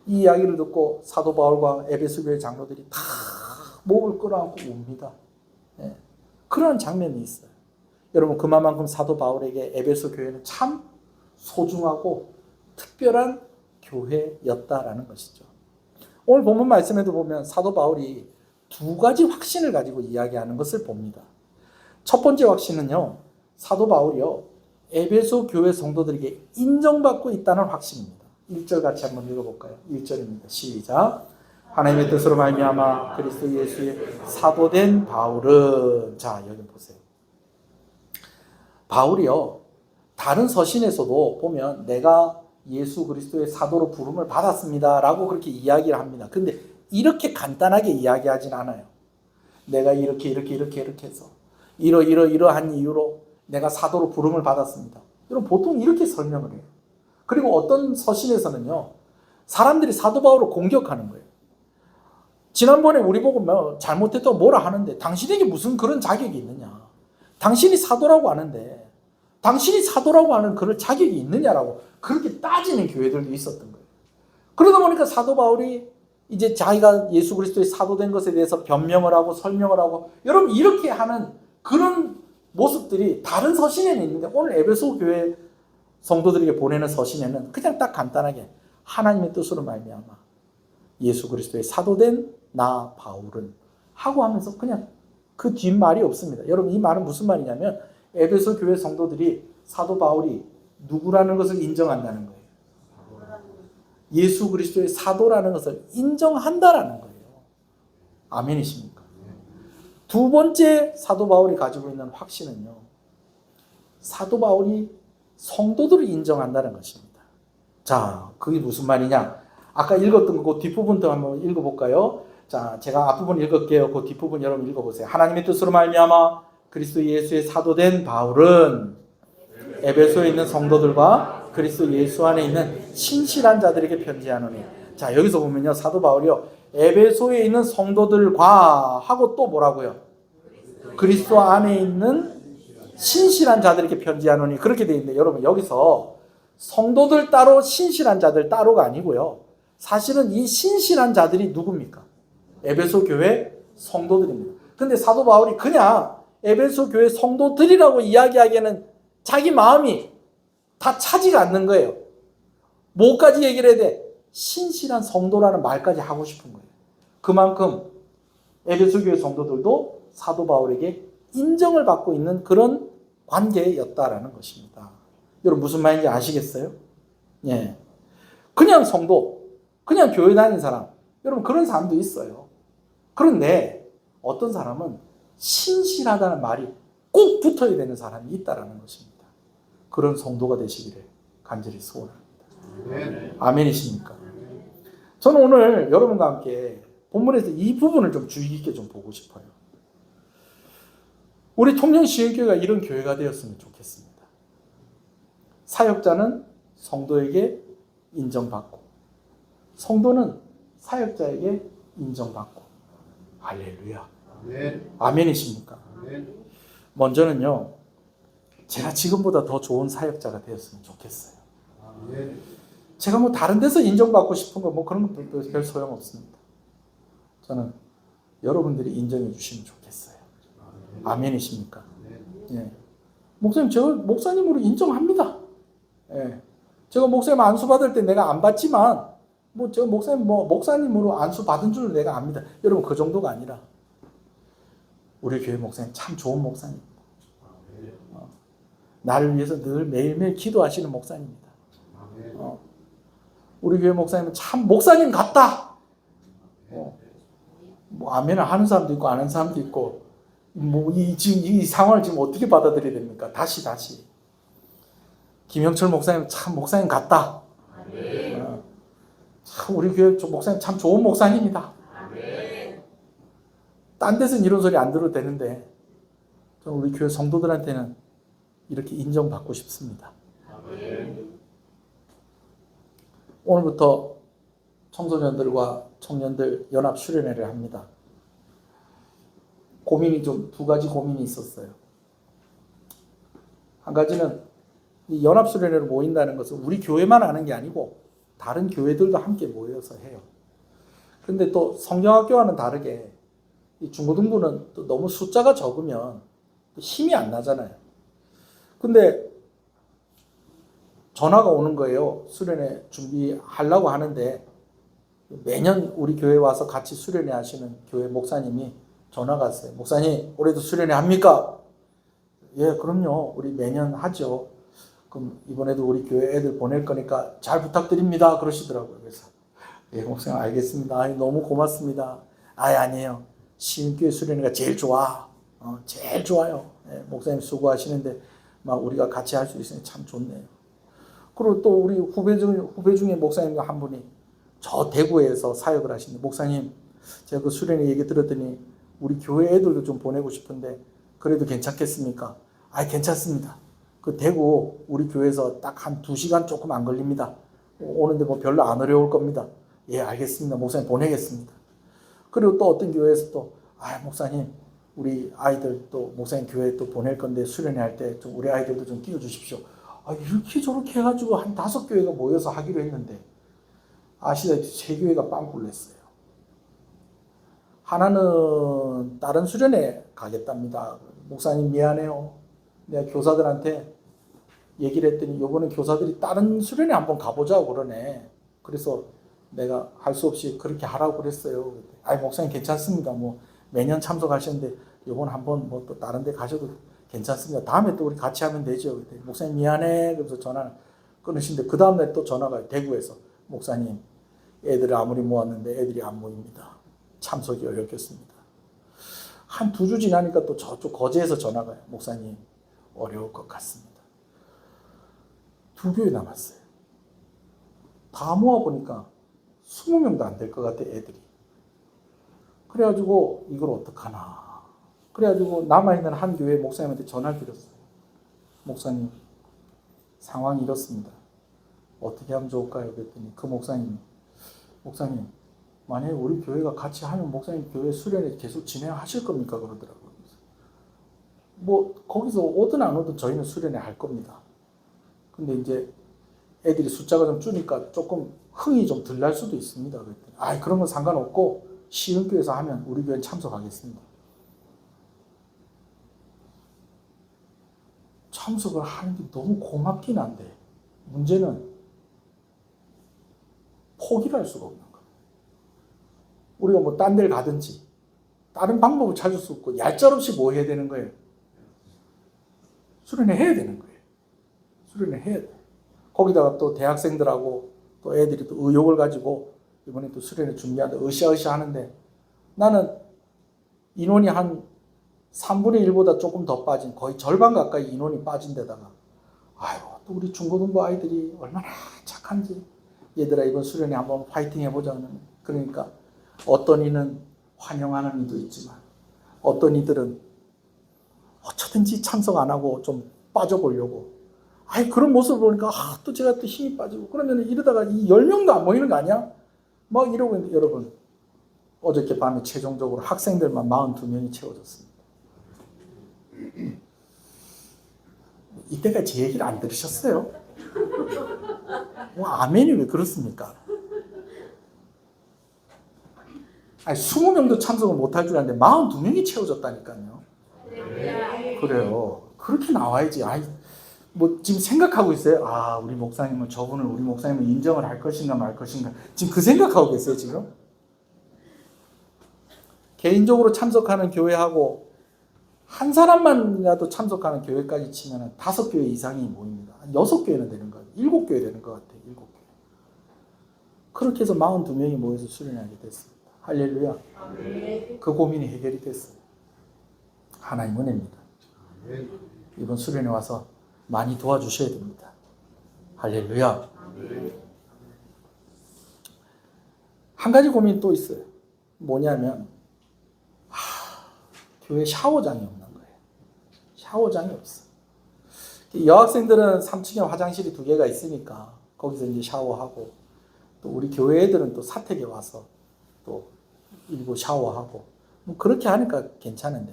이 이야기를 듣고 사도 바울과 에베소 교회 장로들이 다 목을 끌어안고 웁니다. 네. 그런 장면이 있어요. 여러분 그만큼 사도 바울에게 에베소 교회는 참 소중하고 특별한 교회였다라는 것이죠. 오늘 본문 말씀에도 보면 사도 바울이 두 가지 확신을 가지고 이야기하는 것을 봅니다. 첫 번째 확신은요. 사도 바울이요. 에베소 교회 성도들에게 인정받고 있다는 확신입니다. 1절 같이 한번 읽어볼까요? 1절입니다. 시작. 하나님의 뜻으로 말미암아 그리스도 예수의 사도된 바울은 자 여기 보세요. 바울이요. 다른 서신에서도 보면 내가 예수 그리스도의 사도로 부름을 받았습니다 라고 그렇게 이야기를 합니다. 근데 이렇게 간단하게 이야기하진 않아요. 내가 이렇게 해서 이러한 이유로 내가 사도로 부름을 받았습니다. 여러분 보통 이렇게 설명을 해요. 그리고 어떤 서신에서는요, 사람들이 사도 바울을 공격하는 거예요. 지난번에 우리 보고 뭐 잘못했다고 뭐라 하는데 당신에게 무슨 그런 자격이 있느냐. 당신이 사도라고 하는데 당신이 사도라고 하는 그럴 자격이 있느냐라고 그렇게 따지는 교회들도 있었던 거예요. 그러다 보니까 사도 바울이 이제 자기가 예수 그리스도의 사도된 것에 대해서 변명을 하고 설명을 하고 여러분 이렇게 하는 그런 모습들이 다른 서신에는 있는데 오늘 에베소 교회 성도들에게 보내는 서신에는 그냥 딱 간단하게 하나님의 뜻으로 말미암아 예수 그리스도의 사도된 나 바울은 하고 하면서 그냥 그 뒷말이 없습니다. 여러분 이 말은 무슨 말이냐면 에베소 교회 성도들이 사도 바울이 누구라는 것을 인정한다는 거예요. 예수 그리스도의 사도라는 것을 인정한다라는 거예요. 아멘이십니까? 두 번째 사도 바울이 가지고 있는 확신은요, 사도 바울이 성도들을 인정한다는 것입니다. 자, 그게 무슨 말이냐? 아까 읽었던 거 그 뒷부분도 한번 읽어볼까요? 자, 제가 앞부분 읽을게요. 그 뒷부분 여러분 읽어보세요. 하나님의 뜻으로 말미암아 그리스도 예수의 사도된 바울은 에베소에 있는 성도들과 그리스도 예수 안에 있는 신실한 자들에게 편지하노니. 자, 여기서 보면요, 사도 바울이요, 에베소에 있는 성도들과 하고 또 뭐라고요? 그리스도 안에 있는 신실한 자들에게 편지하노니 그렇게 되어 있는데 여러분 여기서 성도들 따로 신실한 자들 따로가 아니고요. 사실은 이 신실한 자들이 누굽니까? 에베소 교회 성도들입니다. 근데 사도 바울이 그냥 에베소 교회 성도들이라고 이야기하기에는 자기 마음이 다 차지가 않는 거예요. 뭐까지 얘기를 해야 돼? 신실한 성도라는 말까지 하고 싶은 거예요. 그만큼 에베소 교회 성도들도 사도 바울에게 인정을 받고 있는 그런 관계였다라는 것입니다. 여러분 무슨 말인지 아시겠어요? 예. 그냥 성도, 그냥 교회 다니는 사람, 여러분 그런 사람도 있어요. 그런데 어떤 사람은 신실하다는 말이 꼭 붙어야 되는 사람이 있다라는 것입니다. 그런 성도가 되시기를 간절히 소원합니다. 아멘이십니까? 저는 오늘 여러분과 함께 본문에서 이 부분을 좀 주의 깊게 좀 보고 싶어요. 우리 통영시흥교회가 이런 교회가 되었으면 좋겠습니다. 사역자는 성도에게 인정받고 성도는 사역자에게 인정받고. 할렐루야. 아멘이십니까? 먼저는요, 제가 지금보다 더 좋은 사역자가 되었으면 좋겠어요. 제가 뭐 다른 데서 인정받고 싶은 거 뭐 그런 거 별 소용 없습니다. 저는 여러분들이 인정해 주시면 좋겠어요. 아멘이십니까? 예. 목사님, 저 목사님으로 인정합니다. 예. 제가 목사님 안수 받을 때 내가 안 받지만 뭐 저 목사님 목사님으로 안수 받은 줄 내가 압니다. 여러분 그 정도가 아니라 우리 교회 목사님 참 좋은 목사님. 나를 위해서 늘 매일매일 기도하시는 목사님입니다. 우리 교회 목사님은 참 목사님 같다. 뭐 아멘을 하는 사람도 있고 안 하는 사람도 있고 뭐 지금 이 상황을 지금 어떻게 받아들여야 됩니까? 다시 김영철 목사님 참 목사님 같다. 참 우리 교회 목사님 참 좋은 목사님이다. 딴 데서는 이런 소리 안 들어도 되는데 저는 우리 교회 성도들한테는 이렇게 인정받고 싶습니다. 오늘부터 청소년들과 청년들 연합 수련회를 합니다. 고민이 좀 두 가지 고민이 있었어요. 한 가지는 이 연합 수련회로 모인다는 것은 우리 교회만 하는 게 아니고 다른 교회들도 함께 모여서 해요. 그런데 또 성경학교와는 다르게 이 중고등부는 또 너무 숫자가 적으면 힘이 안 나잖아요. 근데 전화가 오는 거예요. 수련회 준비하려고 하는데 매년 우리 교회 와서 같이 수련회 하시는 교회 목사님이 전화가 왔어요. 목사님, 올해도 수련회 합니까? 예, 그럼요. 우리 매년 하죠. 그럼 이번에도 우리 교회 애들 보낼 거니까 잘 부탁드립니다. 그러시더라고요. 그래서 예, 목사님 알겠습니다. 아니, 너무 고맙습니다. 아니에요. 시흥교회 수련회가 제일 좋아. 제일 좋아요. 예, 목사님 수고하시는데 막 우리가 같이 할 수 있으니 참 좋네요. 그리고 또 우리 후배 중에 목사님 한 분이 저 대구에서 사역을 하시는데 목사님, 제가 그 수련회 얘기 들었더니 우리 교회 애들도 좀 보내고 싶은데 그래도 괜찮겠습니까? 아, 괜찮습니다. 그 대구 우리 교회에서 딱 한 2시간 조금 안 걸립니다. 오는데 뭐 별로 안 어려울 겁니다. 예, 알겠습니다. 목사님 보내겠습니다. 그리고 또 어떤 교회에서 또 목사님 우리 아이들 또 목사님 교회에 또 보낼 건데 수련회 할 때 좀 우리 아이들도 좀 끼워주십시오. 이렇게 저렇게 해가지고 한 5교회가 모여서 하기로 했는데 아시다시피 3교회가 빵꾸를 냈어요. 하나는 다른 수련회 가겠답니다. 목사님 미안해요. 내가 교사들한테 얘기를 했더니 이번엔 교사들이 다른 수련회 한번 가보자고 그러네. 그래서 내가 할 수 없이 그렇게 하라고 그랬어요. 목사님 괜찮습니다. 뭐 매년 참석하셨는데 이번 한번 뭐 또 다른 데 가셔도 괜찮습니다. 다음에 또 우리 같이 하면 되죠. 목사님 미안해. 그래서 전화 끊으시는데 그 다음날 또 전화가 대구에서 목사님 애들을 아무리 모았는데 애들이 안 모입니다. 참석이 어렵겠습니다. 한 2주 지나니까 또 저쪽 거제에서 전화가 와요. 목사님 어려울 것 같습니다. 2교회 남았어요. 다 모아보니까 20명도 안 될 것 같아 애들이. 그래가지고 이걸 어떡하나. 그래가지고 남아있는 한 교회 목사님한테 전화를 드렸어요. 목사님 상황이 이렇습니다. 어떻게 하면 좋을까요? 그랬더니 그 목사님 만약에 우리 교회가 같이 하면 목사님 교회 수련회 계속 진행하실 겁니까? 그러더라고요. 뭐 거기서 오든 안 오든 저희는 수련회 할 겁니다. 근데 이제 애들이 숫자가 좀 주니까 조금 흥이 좀 덜 날 수도 있습니다. 그랬더니 그런 건 상관없고 시흥교에서 하면 우리 교회는 참석하겠습니다. 참석을 하는 게 너무 고맙긴 한데 문제는 포기를 할 수가 없는 거예요. 우리가 뭐 딴 데를 가든지 다른 방법을 찾을 수 없고 얄짤없이 뭐 해야 되는 거예요? 수련회 해야 되는 거예요. 수련회 해야 돼. 거기다가 또 대학생들하고 또 애들이 또 의욕을 가지고 이번에 또 수련회 준비하는데 으쌰으쌰 하는데 나는 인원이 한 3분의 1보다 조금 더 빠진 거의 절반 가까이 인원이 빠진 데다가 또 우리 중고등부 아이들이 얼마나 착한지 얘들아 이번 수련회 한번 파이팅 해보자. 그러니까 어떤 이는 환영하는 이도 있지만 어떤 이들은 어쩌든지 참석 안 하고 좀 빠져보려고 그런 모습을 보니까 또 제가 또 힘이 빠지고 그러면 이러다가 이 10명도 안 모이는 거 아니야? 막 이러고 있는데 여러분 어저께 밤에 최종적으로 학생들만 42명이 채워졌습니다. 이때까지 제 얘기를 안 들으셨어요? 아멘이 왜 그렇습니까? 20명도 참석을 못할 줄 알았는데 42명이 채워졌다니까요. 그래요. 그렇게 나와야지. 뭐 지금 생각하고 있어요. 우리 목사님은 저분을 우리 목사님을 인정을 할 것인가 말 것인가 지금 그 생각하고 계세요 지금? 개인적으로 참석하는 교회하고 한 사람만이라도 참석하는 교회까지 치면 5교회 이상이 모입니다. 6교회는 되는 거예요. 7교회 되는 것 같아요. 7교회. 그렇게 해서 42명이 모여서 수련하게 됐습니다. 할렐루야. 그 고민이 해결이 됐어요. 하나님 은혜입니다. 이번 수련회 와서 많이 도와주셔야 됩니다. 할렐루야. 한 가지 고민이 또 있어요. 뭐냐면 교회 샤워장이 없는 거예요. 샤워장이 없어. 여학생들은 3층에 화장실이 2개가 있으니까 거기서 이제 샤워하고 또 우리 교회 애들은 또 사택에 와서 또 일부 샤워하고 뭐 그렇게 하니까 괜찮은데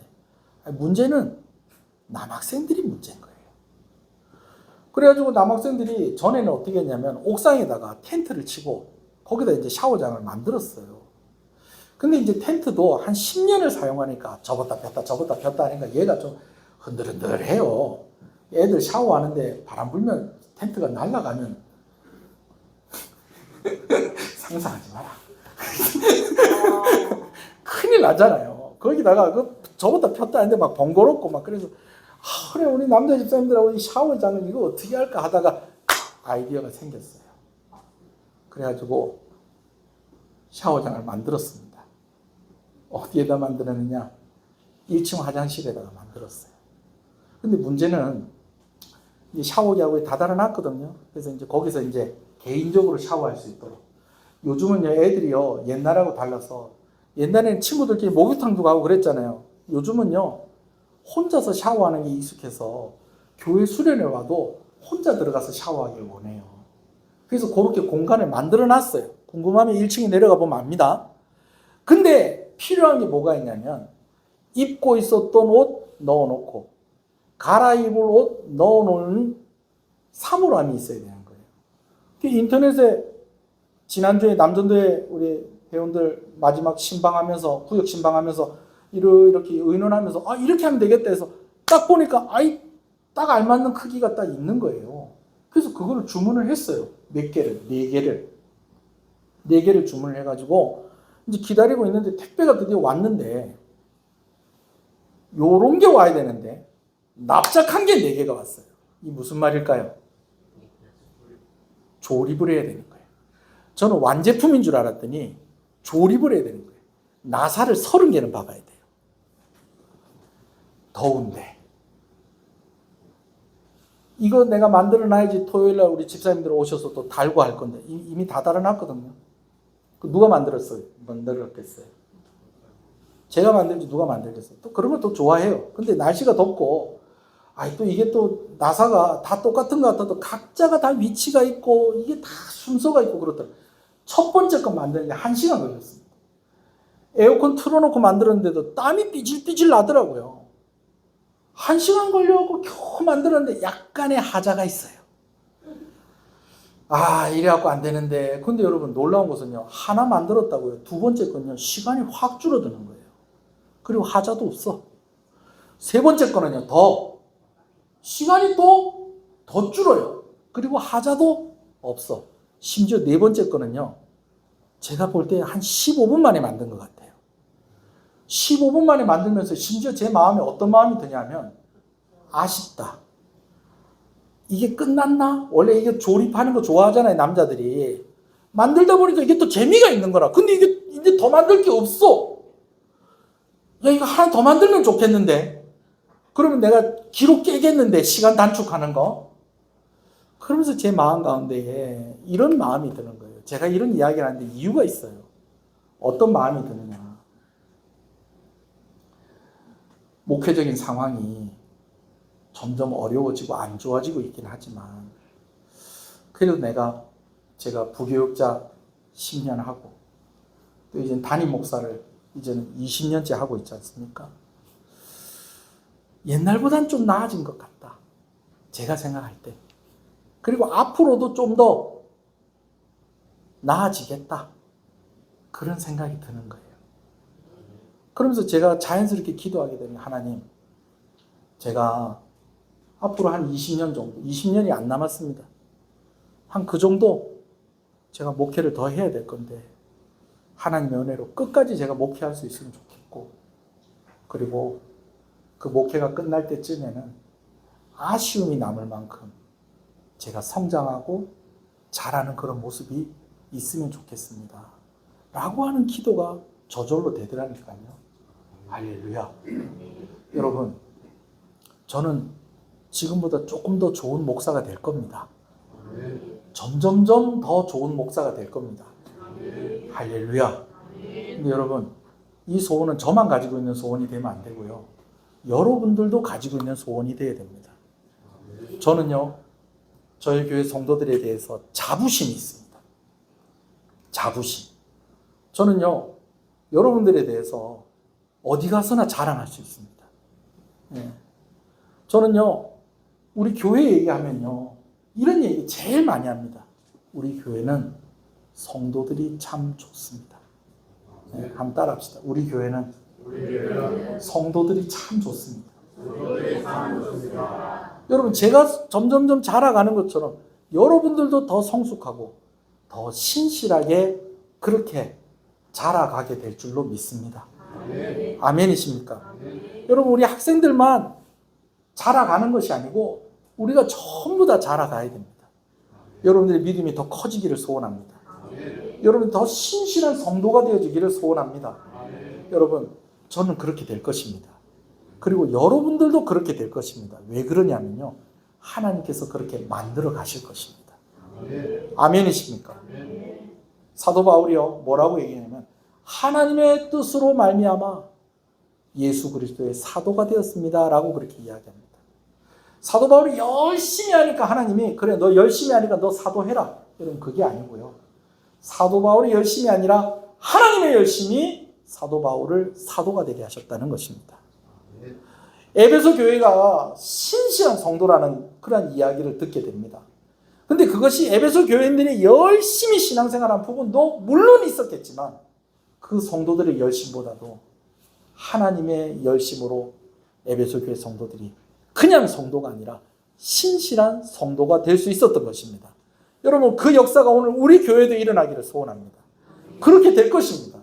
문제는 남학생들이 문제인 거예요. 그래가지고 남학생들이 전에는 어떻게 했냐면 옥상에다가 텐트를 치고 거기다 이제 샤워장을 만들었어요. 근데 이제 텐트도 한 10년을 사용하니까 접었다 폈다 하니까 얘가 좀 흔들흔들해요. 애들 샤워하는데 바람 불면 텐트가 날아가면 상상하지 마라. 큰일 나잖아요. 거기다가 그 접었다 폈다 하는데 막 번거롭고 막 그래서 그래 우리 남자 집사님들하고 이 샤워장을 이거 어떻게 할까 하다가 아이디어가 생겼어요. 그래가지고 샤워장을 만들었습니다. 어디에다 만들었느냐? 1층 화장실에다가 만들었어요. 근데 문제는 이 샤워기하고 다 달아놨거든요. 그래서 이제 거기서 이제 개인적으로 샤워할 수 있도록. 요즘은 애들이요 옛날하고 달라서 옛날에는 친구들끼리 목욕탕도 가고 그랬잖아요. 요즘은요, 혼자서 샤워하는 게 익숙해서 교회 수련회 와도 혼자 들어가서 샤워하기를 원해요. 그래서 그렇게 공간을 만들어 놨어요. 궁금하면 1층에 내려가 보면 압니다. 근데 필요한 게 뭐가 있냐면 입고 있었던 옷 넣어놓고 갈아입을 옷 넣어놓는 사물함이 있어야 되는 거예요. 인터넷에 지난주에 남전도에 우리 회원들 마지막 신방하면서 구역 신방하면서 이렇게 의논하면서 이렇게 하면 되겠다 해서 딱 보니까 딱 알맞는 크기가 딱 있는 거예요. 그래서 그거를 주문을 했어요. 몇 개를? 4개를. 4개를 주문을 해가지고 이제 기다리고 있는데 택배가 드디어 왔는데 요런 게 와야 되는데 납작한 게 4개가 왔어요. 이 무슨 말일까요? 조립을 해야 되는 거예요. 저는 완제품인 줄 알았더니 조립을 해야 되는 거예요. 나사를 30개는 박아야 돼요. 더운데. 이거 내가 만들어놔야지 토요일날 우리 집사님들 오셔서 또 달고 할 건데 이미 다 달아놨거든요. 누가 만들었겠어요? 제가 만들지 누가 만들겠어요? 또 그런 걸 또 좋아해요. 근데 날씨가 덥고 또 이게 또 나사가 다 똑같은 것 같아도 각자가 다 위치가 있고 이게 다 순서가 있고 그렇더라고요. 첫 번째 거 만드는 게 1시간 걸렸습니다. 에어컨 틀어놓고 만들었는데도 땀이 삐질삐질 나더라고요. 1시간 걸려갖고 겨우 만들었는데 약간의 하자가 있어요. 이래갖고 안 되는데. 근데 여러분 놀라운 것은요. 하나 만들었다고요. 두 번째 건요. 시간이 확 줄어드는 거예요. 그리고 하자도 없어. 세 번째 거는요. 시간이 또 더 줄어요. 그리고 하자도 없어. 심지어 네 번째 거는요. 제가 볼 때 한 15분 만에 만든 것 같아요. 15분 만에 만들면서 심지어 제 마음에 어떤 마음이 드냐면 아쉽다. 이게 끝났나? 원래 이게 조립하는 거 좋아하잖아요, 남자들이. 만들다 보니까 이게 또 재미가 있는 거라. 근데 이게 이제 더 만들 게 없어. 야, 이거 하나 더 만들면 좋겠는데. 그러면 내가 기록 깨겠는데, 시간 단축하는 거. 그러면서 제 마음 가운데에 이런 마음이 드는 거예요. 제가 이런 이야기를 하는데 이유가 있어요. 어떤 마음이 드느냐. 목회적인 상황이 점점 어려워지고 안 좋아지고 있긴 하지만 그래도 제가 부교육자 10년 하고 또 이제 담임 목사를 이제는 20년째 하고 있지 않습니까? 옛날보단 좀 나아진 것 같다. 제가 생각할 때. 그리고 앞으로도 좀 더 나아지겠다. 그런 생각이 드는 거예요. 그러면서 제가 자연스럽게 기도하게 되는 하나님, 제가 앞으로 한 20년 정도, 20년이 안 남았습니다. 한 그 정도 제가 목회를 더 해야 될 건데 하나님의 은혜로 끝까지 제가 목회할 수 있으면 좋겠고 그리고 그 목회가 끝날 때쯤에는 아쉬움이 남을 만큼 제가 성장하고 자라는 그런 모습이 있으면 좋겠습니다. 라고 하는 기도가 저절로 되더라니까요. 할렐루야. 여러분, 저는 지금보다 조금 더 좋은 목사가 될 겁니다. 점점점 더 좋은 목사가 될 겁니다. 할렐루야. 근데 여러분, 이 소원은 저만 가지고 있는 소원이 되면 안 되고요. 여러분들도 가지고 있는 소원이 되어야 됩니다. 저는요, 저희 교회 성도들에 대해서 자부심이 있습니다. 자부심. 저는요, 여러분들에 대해서 어디 가서나 자랑할 수 있습니다. 예. 저는요, 우리 교회 얘기하면요, 이런 얘기 제일 많이 합니다. 우리 교회는 성도들이 참 좋습니다. 네, 한번 따라합시다. 우리 교회는 성도들이 참 좋습니다. 여러분, 제가 점점점 자라가는 것처럼 여러분들도 더 성숙하고 더 신실하게 그렇게 자라가게 될 줄로 믿습니다. 아멘이십니까? 여러분, 우리 학생들만 자라가는 것이 아니고 우리가 전부 다 자라가야 됩니다. 여러분들의 믿음이 더 커지기를 소원합니다. 여러분, 더 신실한 성도가 되어지기를 소원합니다. 여러분, 저는 그렇게 될 것입니다. 그리고 여러분들도 그렇게 될 것입니다. 왜 그러냐면요, 하나님께서 그렇게 만들어 가실 것입니다. 아멘이십니까? 사도 바울이요, 뭐라고 얘기하냐면 하나님의 뜻으로 말미암아 예수 그리스도의 사도가 되었습니다라고 그렇게 이야기합니다. 사도 바울이 열심히 하니까 하나님이 그래 너 열심히 하니까 너 사도해라. 여러분 그게 아니고요. 사도 바울이 열심히 아니라 하나님의 열심히 사도 바울을 사도가 되게 하셨다는 것입니다. 에베소 교회가 신실한 성도라는 그런 이야기를 듣게 됩니다. 근데 그것이 에베소 교회인들이 열심히 신앙생활한 부분도 물론 있었겠지만 그 성도들의 열심보다도 하나님의 열심으로 에베소 교회 성도들이 그냥 성도가 아니라 신실한 성도가 될 수 있었던 것입니다. 여러분 그 역사가 오늘 우리 교회도 일어나기를 소원합니다. 그렇게 될 것입니다.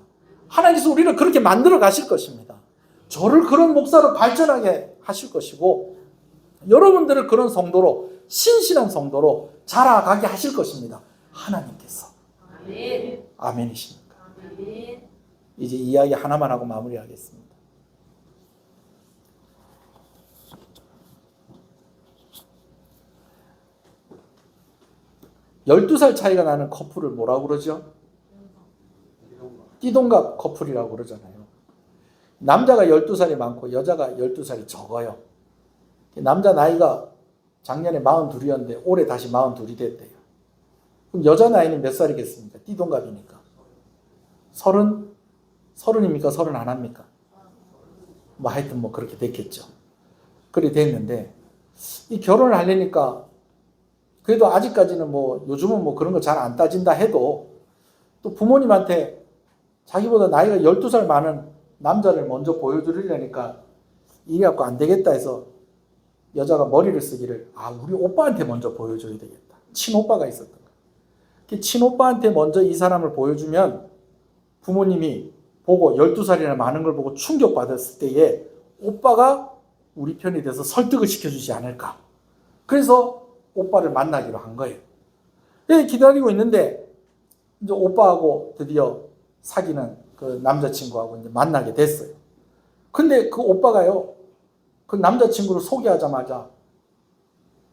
하나님께서 우리를 그렇게 만들어 가실 것입니다. 저를 그런 목사로 발전하게 하실 것이고 여러분들을 그런 성도로 신실한 성도로 자라가게 하실 것입니다. 하나님께서. 아멘. 아멘이십니까? 아멘. 이제 이야기 하나만 하고 마무리하겠습니다. 열두 살 차이가 나는 커플을 뭐라고 그러죠? 띠동갑 커플이라고 그러잖아요. 남자가 12살이 많고 여자가 12살이 적어요. 남자 나이가 작년에 42이었는데 올해 다시 42이 됐대요. 그럼 여자 나이는 몇 살이겠습니까? 띠동갑이니까. 30입니까? 31입니까? 뭐 하여튼 뭐 그렇게 됐겠죠. 그렇게 됐는데 이 결혼을 하려니까 그래도 아직까지는 뭐 요즘은 뭐 그런 거 잘 안 따진다 해도 또 부모님한테 자기보다 나이가 12살 많은 남자를 먼저 보여드리려니까 이래 갖고 안 되겠다 해서 여자가 머리를 쓰기를 우리 오빠한테 먼저 보여줘야 되겠다. 친오빠가 있었던 거예요. 친오빠한테 먼저 이 사람을 보여주면 부모님이 보고 12살이나 많은 걸 보고 충격받았을 때에 오빠가 우리 편이 돼서 설득을 시켜주지 않을까. 그래서 오빠를 만나기로 한 거예요. 기다리고 있는데 이제 오빠하고 드디어 사귀는 그 남자친구하고 이제 만나게 됐어요. 근데 그 오빠가요, 그 남자친구를 소개하자마자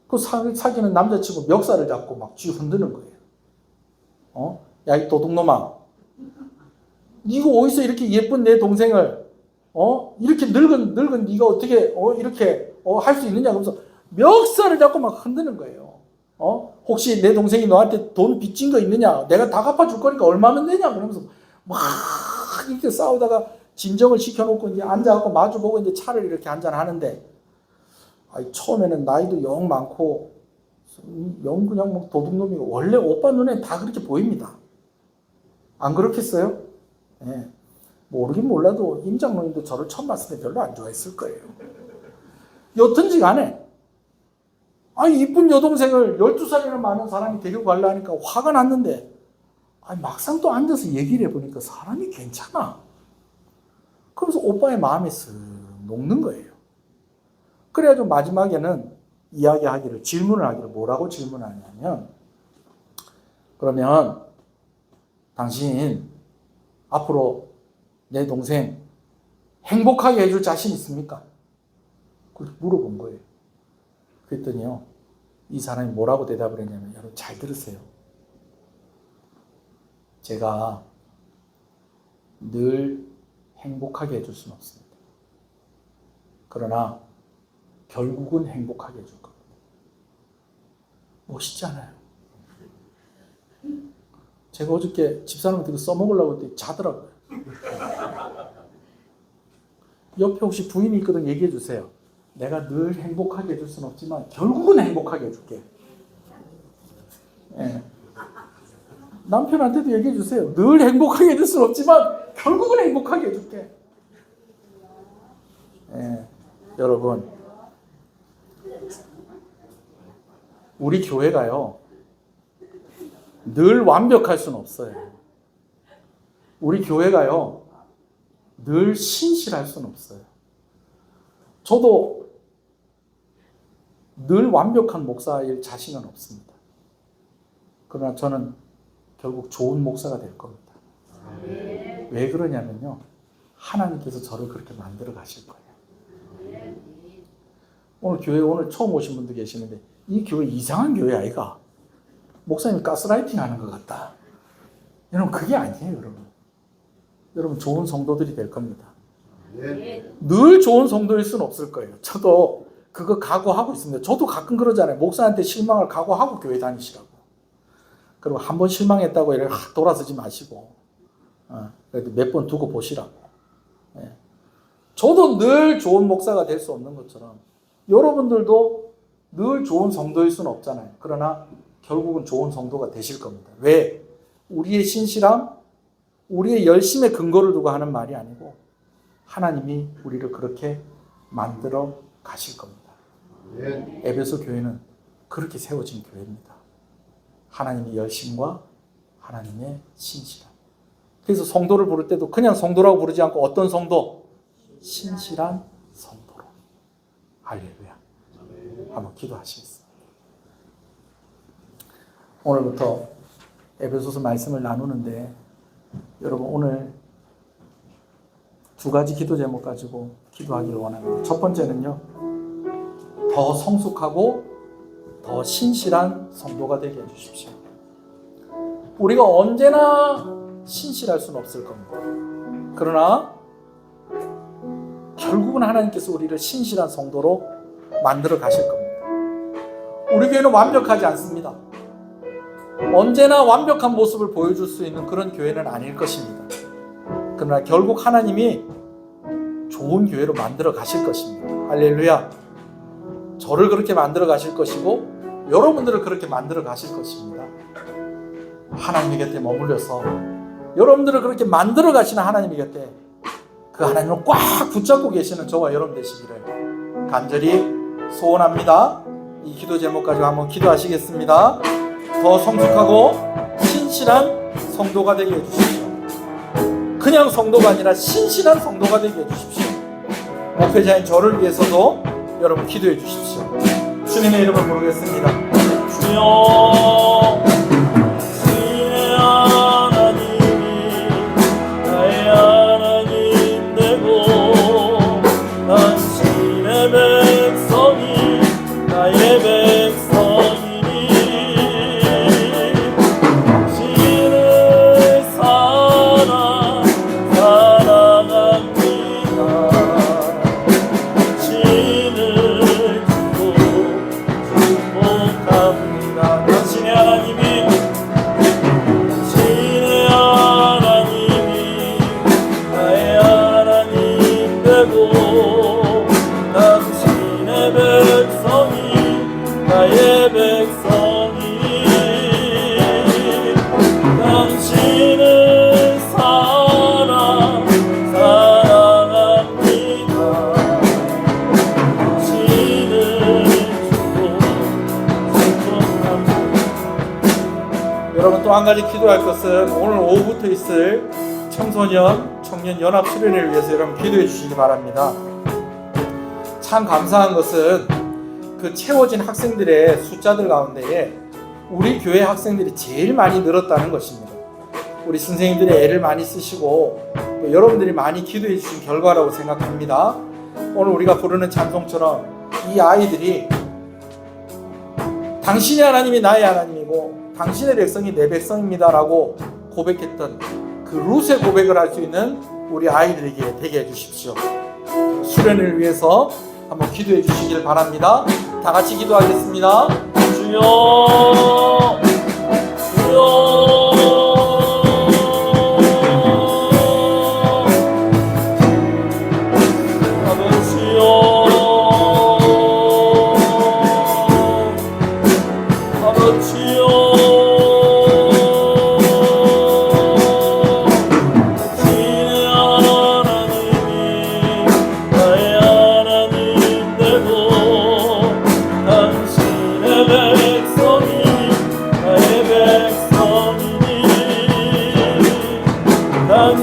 그 사귀는 남자친구 멱살을 잡고 막 쥐 흔드는 거예요. 야, 이 도둑놈아. 이거 어디서 이렇게 예쁜 내 동생을, 이렇게 늙은 네가 어떻게, 이렇게, 할 수 있느냐. 그러면서 멱살을 잡고 막 흔드는 거예요. 혹시 내 동생이 너한테 돈 빚진 거 있느냐? 내가 다 갚아줄 거니까 얼마면 되냐? 그러면서 막 이렇게 싸우다가 진정을 시켜놓고 이제 앉아갖고 마주보고 이제 차를 이렇게 한잔하는데, 처음에는 나이도 영 많고, 영 그냥 뭐 도둑놈이고, 원래 오빠 눈엔 다 그렇게 보입니다. 안 그렇겠어요? 네. 모르긴 몰라도 임 장로님도 저를 처음 봤을 때 별로 안 좋아했을 거예요. 여튼지 간에, 이쁜 여동생을 12살이나 많은 사람이 데리고 가려 하니까 화가 났는데, 막상 또 앉아서 얘기를 해보니까 사람이 괜찮아. 그래서 오빠의 마음에 쓱 녹는 거예요. 그래가지고 마지막에는 질문을 하기를 뭐라고 질문하냐면, 그러면 당신 앞으로 내 동생 행복하게 해줄 자신 있습니까? 그렇게 물어본 거예요. 그랬더니요, 이 사람이 뭐라고 대답을 했냐면, 여러분 잘 들으세요. 제가 늘 행복하게 해줄 수는 없습니다. 그러나 결국은 행복하게 해줄 겁니다. 멋있잖아요. 제가 어저께 집사람한테 써먹으려고 했더니 자더라고요. 옆에 혹시 부인이 있거든 얘기해 주세요. 내가 늘 행복하게 해줄 수는 없지만 결국은 행복하게 해줄게. 예. 남편한테도 얘기해 주세요. 늘 행복하게 해줄 수는 없지만 결국은 행복하게 해줄게. 예. 여러분, 우리 교회가요, 늘 완벽할 수는 없어요. 우리 교회가요, 늘 신실할 수는 없어요. 저도 늘 완벽한 목사일 자신은 없습니다. 그러나 저는 결국 좋은 목사가 될 겁니다. 왜 그러냐면요, 하나님께서 저를 그렇게 만들어 가실 거예요. 오늘 교회 처음 오신 분도 계시는데 이 교회 이상한 교회 아이가? 목사님이 가스라이팅 하는 것 같다. 여러분 그게 아니에요. 여러분 좋은 성도들이 될 겁니다. 늘 좋은 성도일 수는 없을 거예요. 저도 그거 각오하고 있습니다. 저도 가끔 그러잖아요. 목사한테 실망을 각오하고 교회 다니시라고. 그리고 한 번 실망했다고 이렇게 돌아서지 마시고 그래도 몇 번 두고 보시라고. 예. 저도 늘 좋은 목사가 될 수 없는 것처럼 여러분들도 늘 좋은 성도일 수는 없잖아요. 그러나 결국은 좋은 성도가 되실 겁니다. 왜? 우리의 신실함, 우리의 열심에 근거를 두고 하는 말이 아니고 하나님이 우리를 그렇게 만들어 가실 겁니다. 에베소 교회는 그렇게 세워진 교회입니다. 하나님의 열심과 하나님의 신실함. 그래서 성도를 부를 때도 그냥 성도라고 부르지 않고 어떤 성도? 신실한 성도로. 할렐루야. 한번 기도하시겠습니다. 오늘부터 에베소서 말씀을 나누는데 여러분 오늘 두 가지 기도 제목 가지고 기도하기를 원합니다. 첫 번째는요, 더 성숙하고 더 신실한 성도가 되게 해주십시오. 우리가 언제나 신실할 수는 없을 겁니다. 그러나 결국은 하나님께서 우리를 신실한 성도로 만들어 가실 겁니다. 우리 교회는 완벽하지 않습니다. 언제나 완벽한 모습을 보여줄 수 있는 그런 교회는 아닐 것입니다. 그러나 결국 하나님이 좋은 교회로 만들어 가실 것입니다. 할렐루야. 저를 그렇게 만들어 가실 것이고 여러분들을 그렇게 만들어 가실 것입니다. 하나님의 곁에 머물러서 여러분들을 그렇게 만들어 가시는 하나님의 곁에 그 하나님을 꽉 붙잡고 계시는 저와 여러분 되시기를 간절히 소원합니다. 이 기도 제목 가지고 한번 기도하시겠습니다. 더 성숙하고 신실한 성도가 되게 해주십시오. 그냥 성도가 아니라 신실한 성도가 되게 해주십시오. 목회자인 저를 위해서도 여러분 기도해 주십시오. 주님의 이름을 부르겠습니다. 주여 주의 하나님이 나의 하나님 되고 당신의 백성이 나의 백성이니 당신을 사랑합니다. 당신을 축복합니다. 당신의 하나님이 나의 하나님 되고 당신의 백성이 나의 백성이니 당신을 사랑합니다. 여러분 또 한 가지 기도할 것은 오늘 오후부터 있을 청소년 청년 연합 수련회를 위해서 여러분 기도해 주시기 바랍니다. 참 감사한 것은 그 채워진 학생들의 숫자들 가운데에 우리 교회 학생들이 제일 많이 늘었다는 것입니다. 우리 선생님들이 애를 많이 쓰시고 또 여러분들이 많이 기도해 주신 결과라고 생각합니다. 오늘 우리가 부르는 찬송처럼 이 아이들이 당신의 하나님이 나의 하나님이고 당신의 백성이 내 백성입니다 라고 고백했던 그 룻의 고백을 할 수 있는 우리 아이들에게 되게 해주십시오. 수련을 위해서 한번 기도해 주시길 바랍니다. 다 같이 기도하겠습니다. 주여 주여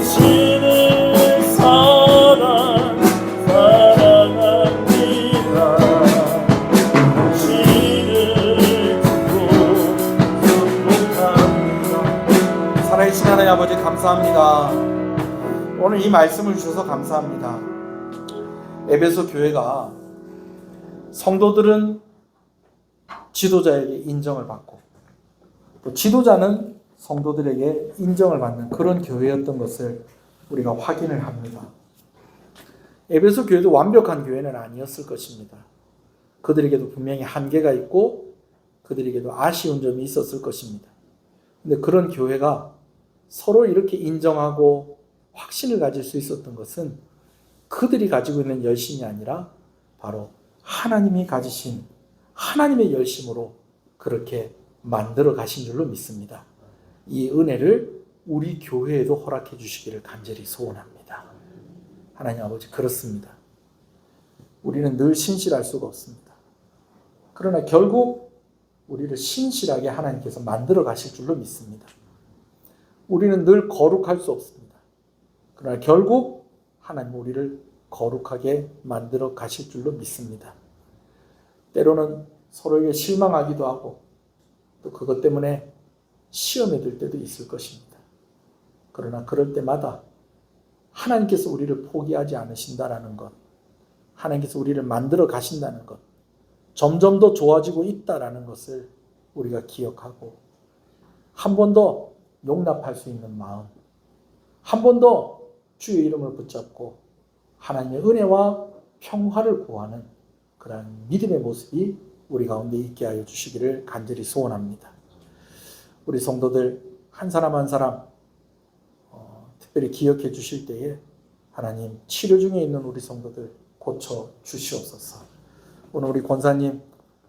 당신을 사랑합니다. 당신을 축복합니다. 살아계신 하나님 아버지 감사합니다. 오늘 이 말씀을 주셔서 감사합니다. 에베소 교회가 성도들은 지도자에게 인정을 받고 또 지도자는 성도들에게 인정을 받는 그런 교회였던 것을 우리가 확인을 합니다. 에베소 교회도 완벽한 교회는 아니었을 것입니다. 그들에게도 분명히 한계가 있고 그들에게도 아쉬운 점이 있었을 것입니다. 근데 그런 교회가 서로 이렇게 인정하고 확신을 가질 수 있었던 것은 그들이 가지고 있는 열심이 아니라 바로 하나님이 가지신 하나님의 열심으로 그렇게 만들어 가신 줄로 믿습니다. 이 은혜를 우리 교회에도 허락해 주시기를 간절히 소원합니다. 하나님 아버지, 그렇습니다. 우리는 늘 신실할 수가 없습니다. 그러나 결국 우리를 신실하게 하나님께서 만들어 가실 줄로 믿습니다. 우리는 늘 거룩할 수 없습니다. 그러나 결국 하나님 우리를 거룩하게 만들어 가실 줄로 믿습니다. 때로는 서로에게 실망하기도 하고 또 그것 때문에 시험에 들 때도 있을 것입니다. 그러나 그럴 때마다 하나님께서 우리를 포기하지 않으신다라는 것, 하나님께서 우리를 만들어 가신다는 것, 점점 더 좋아지고 있다라는 것을 우리가 기억하고 한 번 더 용납할 수 있는 마음, 한 번 더 주의 이름을 붙잡고 하나님의 은혜와 평화를 구하는 그런 믿음의 모습이 우리 가운데 있게 하여 주시기를 간절히 소원합니다. 우리 성도들 한 사람 한 사람 특별히 기억해 주실 때에 하나님 치료 중에 있는 우리 성도들 고쳐 주시옵소서. 오늘 우리 권사님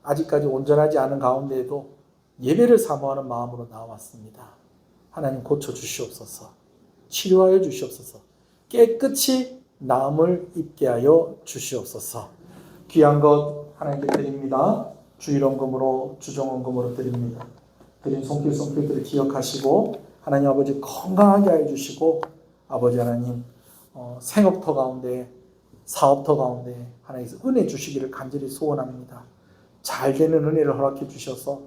아직까지 온전하지 않은 가운데에도 예배를 사모하는 마음으로 나왔습니다. 하나님 고쳐 주시옵소서. 치료하여 주시옵소서. 깨끗이 나음을 입게 하여 주시옵소서. 귀한 것 하나님께 드립니다. 주일원금으로 주정원금으로 드립니다. 드린 손길들을 기억하시고 하나님 아버지 건강하게 하여 주시고 아버지 하나님 생업터 가운데 사업터 가운데 하나님께서 은혜 주시기를 간절히 소원합니다. 잘 되는 은혜를 허락해 주셔서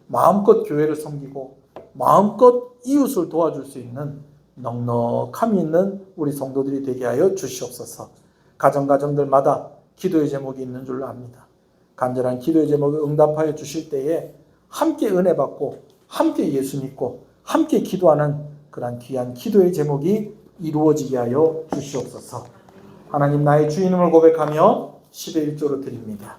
마음껏 교회를 섬기고 마음껏 이웃을 도와줄 수 있는 넉넉함이 있는 우리 성도들이 되게 하여 주시옵소서. 가정들마다 기도의 제목이 있는 줄로 압니다. 간절한 기도의 제목을 응답하여 주실 때에 함께 은혜 받고 함께 예수 믿고 함께 기도하는 그러한 귀한 기도의 제목이 이루어지게 하여 주시옵소서. 하나님 나의 주인임을 고백하며 10의 1조로 드립니다.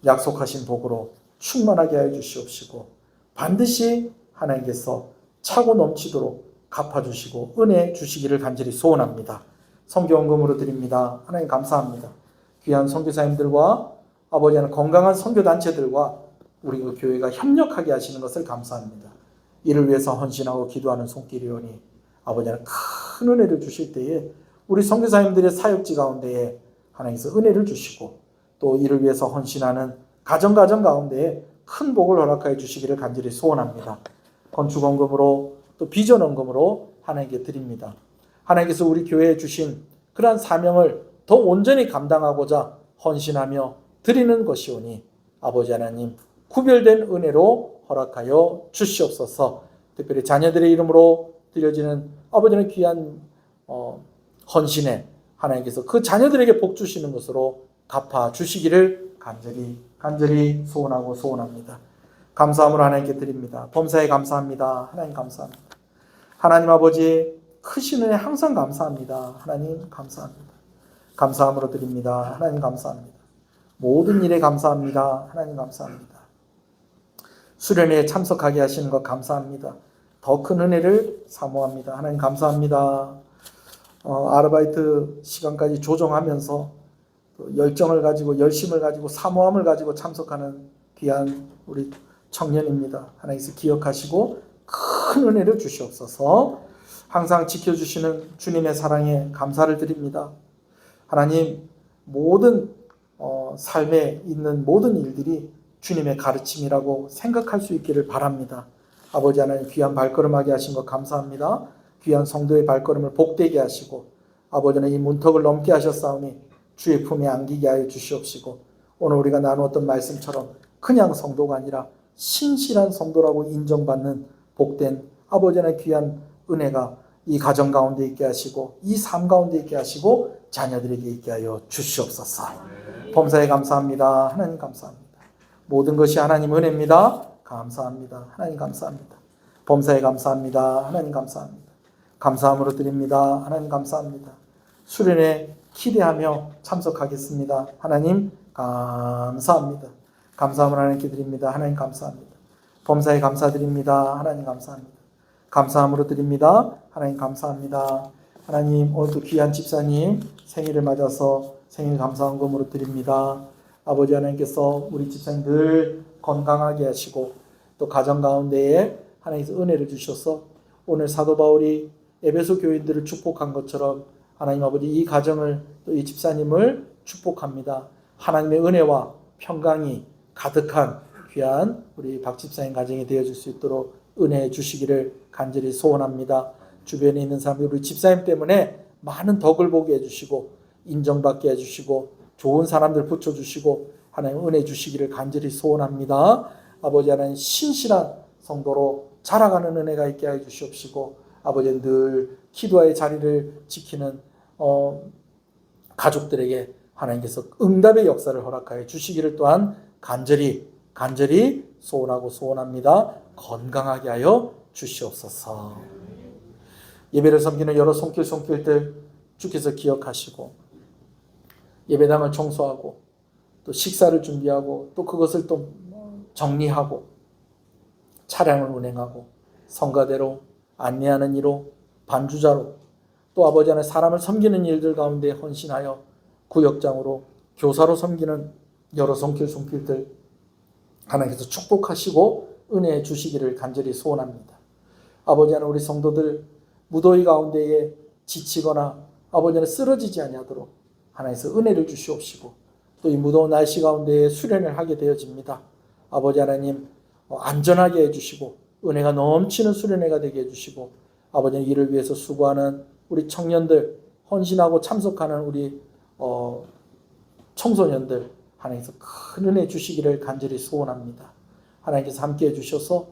약속하신 복으로 충만하게 하여 주시옵시고 반드시 하나님께서 차고 넘치도록 갚아주시고 은혜 주시기를 간절히 소원합니다. 선교원금으로 드립니다. 하나님 감사합니다. 귀한 선교사님들과 아버지 하나님 건강한 선교단체들과 우리 그 교회가 협력하게 하시는 것을 감사합니다. 이를 위해서 헌신하고 기도하는 손길이오니 아버지 하나님 큰 은혜를 주실 때에 우리 선교사님들의 사역지 가운데에 하나님께서 은혜를 주시고 또 이를 위해서 헌신하는 가정 가운데에 큰 복을 허락하여 주시기를 간절히 소원합니다. 건축원금으로 또 비전원금으로 하나님께 드립니다. 하나님께서 우리 교회에 주신 그러한 사명을 더 온전히 감당하고자 헌신하며 드리는 것이오니 아버지 하나님 구별된 은혜로 허락하여 주시옵소서. 특별히 자녀들의 이름으로 드려지는 아버지는 귀한 헌신에 하나님께서 그 자녀들에게 복 주시는 것으로 갚아 주시기를 간절히 소원하고 소원합니다. 감사함으로 하나님께 드립니다. 범사에 감사합니다. 하나님 감사합니다. 하나님 아버지 크신 은혜 항상 감사합니다. 하나님 감사합니다. 감사함으로 드립니다. 하나님 감사합니다. 모든 일에 감사합니다. 하나님 감사합니다. 수련회에 참석하게 하시는 것 감사합니다. 더 큰 은혜를 사모합니다. 하나님 감사합니다. 아르바이트 시간까지 조정하면서 열정을 가지고 열심을 가지고 사모함을 가지고 참석하는 귀한 우리 청년입니다. 하나님께서 기억하시고 큰 은혜를 주시옵소서. 항상 지켜주시는 주님의 사랑에 감사를 드립니다. 하나님 모든 삶에 있는 모든 일들이 주님의 가르침이라고 생각할 수 있기를 바랍니다. 아버지 하나님 귀한 발걸음하게 하신 것 감사합니다. 귀한 성도의 발걸음을 복되게 하시고 아버지는 이 문턱을 넘게 하셨사오니 주의 품에 안기게 하여 주시옵시고 오늘 우리가 나누었던 말씀처럼 그냥 성도가 아니라 신실한 성도라고 인정받는 복된 아버지 하나님 귀한 은혜가 이 가정 가운데 있게 하시고 이 삶 가운데 있게 하시고 자녀들에게 있게 하여 주시옵소서. 범사에 감사합니다. 하나님 감사합니다. 모든 것이 하나님 은혜입니다. 감사합니다. 하나님 감사합니다. 범사에 감사합니다. 하나님 감사합니다. 감사함으로 드립니다. 하나님 감사합니다. 수련회 기대하며 참석하겠습니다. 하나님 감사합니다. 감사함을 하나님께 드립니다. 하나님 감사합니다. 범사에 감사드립니다. 하나님 감사합니다. 감사함으로 드립니다. 하나님 감사합니다. 하나님 오늘도 귀한 집사님 생일을 맞아서 생일 감사헌금으로 드립니다. 아버지 하나님께서 우리 집사님 늘 건강하게 하시고 또 가정 가운데에 하나님께서 은혜를 주셔서 오늘 사도 바울이 에베소 교인들을 축복한 것처럼 하나님 아버지 이 가정을 또 이 집사님을 축복합니다. 하나님의 은혜와 평강이 가득한 귀한 우리 박 집사님 가정이 되어줄 수 있도록 은혜해 주시기를 간절히 소원합니다. 주변에 있는 사람들 우리 집사님 때문에 많은 덕을 보게 해주시고 인정받게 해주시고 좋은 사람들 붙여주시고 하나님 은혜 주시기를 간절히 소원합니다. 아버지 하나님 신실한 성도로 자라가는 은혜가 있게 하여 주시옵시고 아버지 늘 기도의 자리를 지키는 가족들에게 하나님께서 응답의 역사를 허락하여 주시기를 또한 간절히 소원하고 소원합니다. 건강하게 하여 주시옵소서. 예배를 섬기는 여러 손길들 주께서 기억하시고 예배당을 청소하고 또 식사를 준비하고 또 그것을 또 정리하고 차량을 운행하고 성가대로 안내하는 이로 반주자로 또 아버지 하나님 사람을 섬기는 일들 가운데 헌신하여 구역장으로 교사로 섬기는 여러 손길들 하나님께서 축복하시고 은혜해 주시기를 간절히 소원합니다. 아버지 하나님 우리 성도들 무더위 가운데에 지치거나 아버지 하나님 쓰러지지 아니하도록 하나님께서 은혜를 주시옵시고 또 이 무더운 날씨 가운데에 수련을 하게 되어집니다. 아버지 하나님 안전하게 해주시고 은혜가 넘치는 수련회가 되게 해주시고 아버지 이를 위해서 수고하는 우리 청년들 헌신하고 참석하는 우리 청소년들 하나님께서 큰 은혜 주시기를 간절히 소원합니다. 하나님께서 함께 해주셔서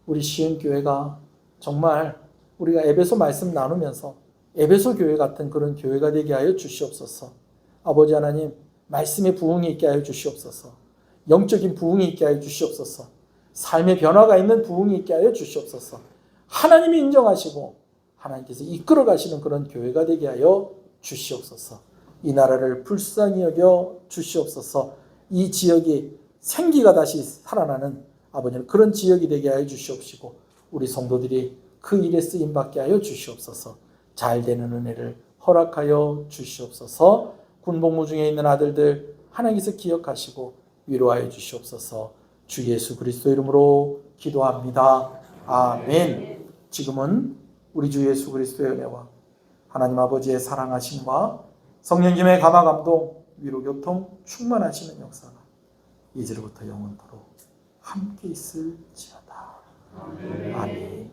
우리 시흥교회가 정말 우리가 에베소 말씀 나누면서 에베소 교회 같은 그런 교회가 되게 하여 주시옵소서. 아버지 하나님 말씀의 부흥이 있게 하여 주시옵소서. 영적인 부흥이 있게 하여 주시옵소서. 삶의 변화가 있는 부흥이 있게 하여 주시옵소서. 하나님이 인정하시고 하나님께서 이끌어 가시는 그런 교회가 되게 하여 주시옵소서. 이 나라를 불쌍히 여겨 주시옵소서. 이 지역이 생기가 다시 살아나는 아버지는 그런 지역이 되게 하여 주시옵시고 우리 성도들이 그 일에 쓰임받게 하여 주시옵소서. 잘 되는 은혜를 허락하여 주시옵소서. 군복무 중에 있는 아들들 하나님께서 기억하시고 위로하여 주시옵소서. 주 예수 그리스도 이름으로 기도합니다. 아멘. 지금은 우리 주 예수 그리스도의 은혜와 하나님 아버지의 사랑하심과 성령님의 감화 감동 위로 교통 충만하시는 역사가 이제로부터 영원토록 함께 있을지어다. 아멘.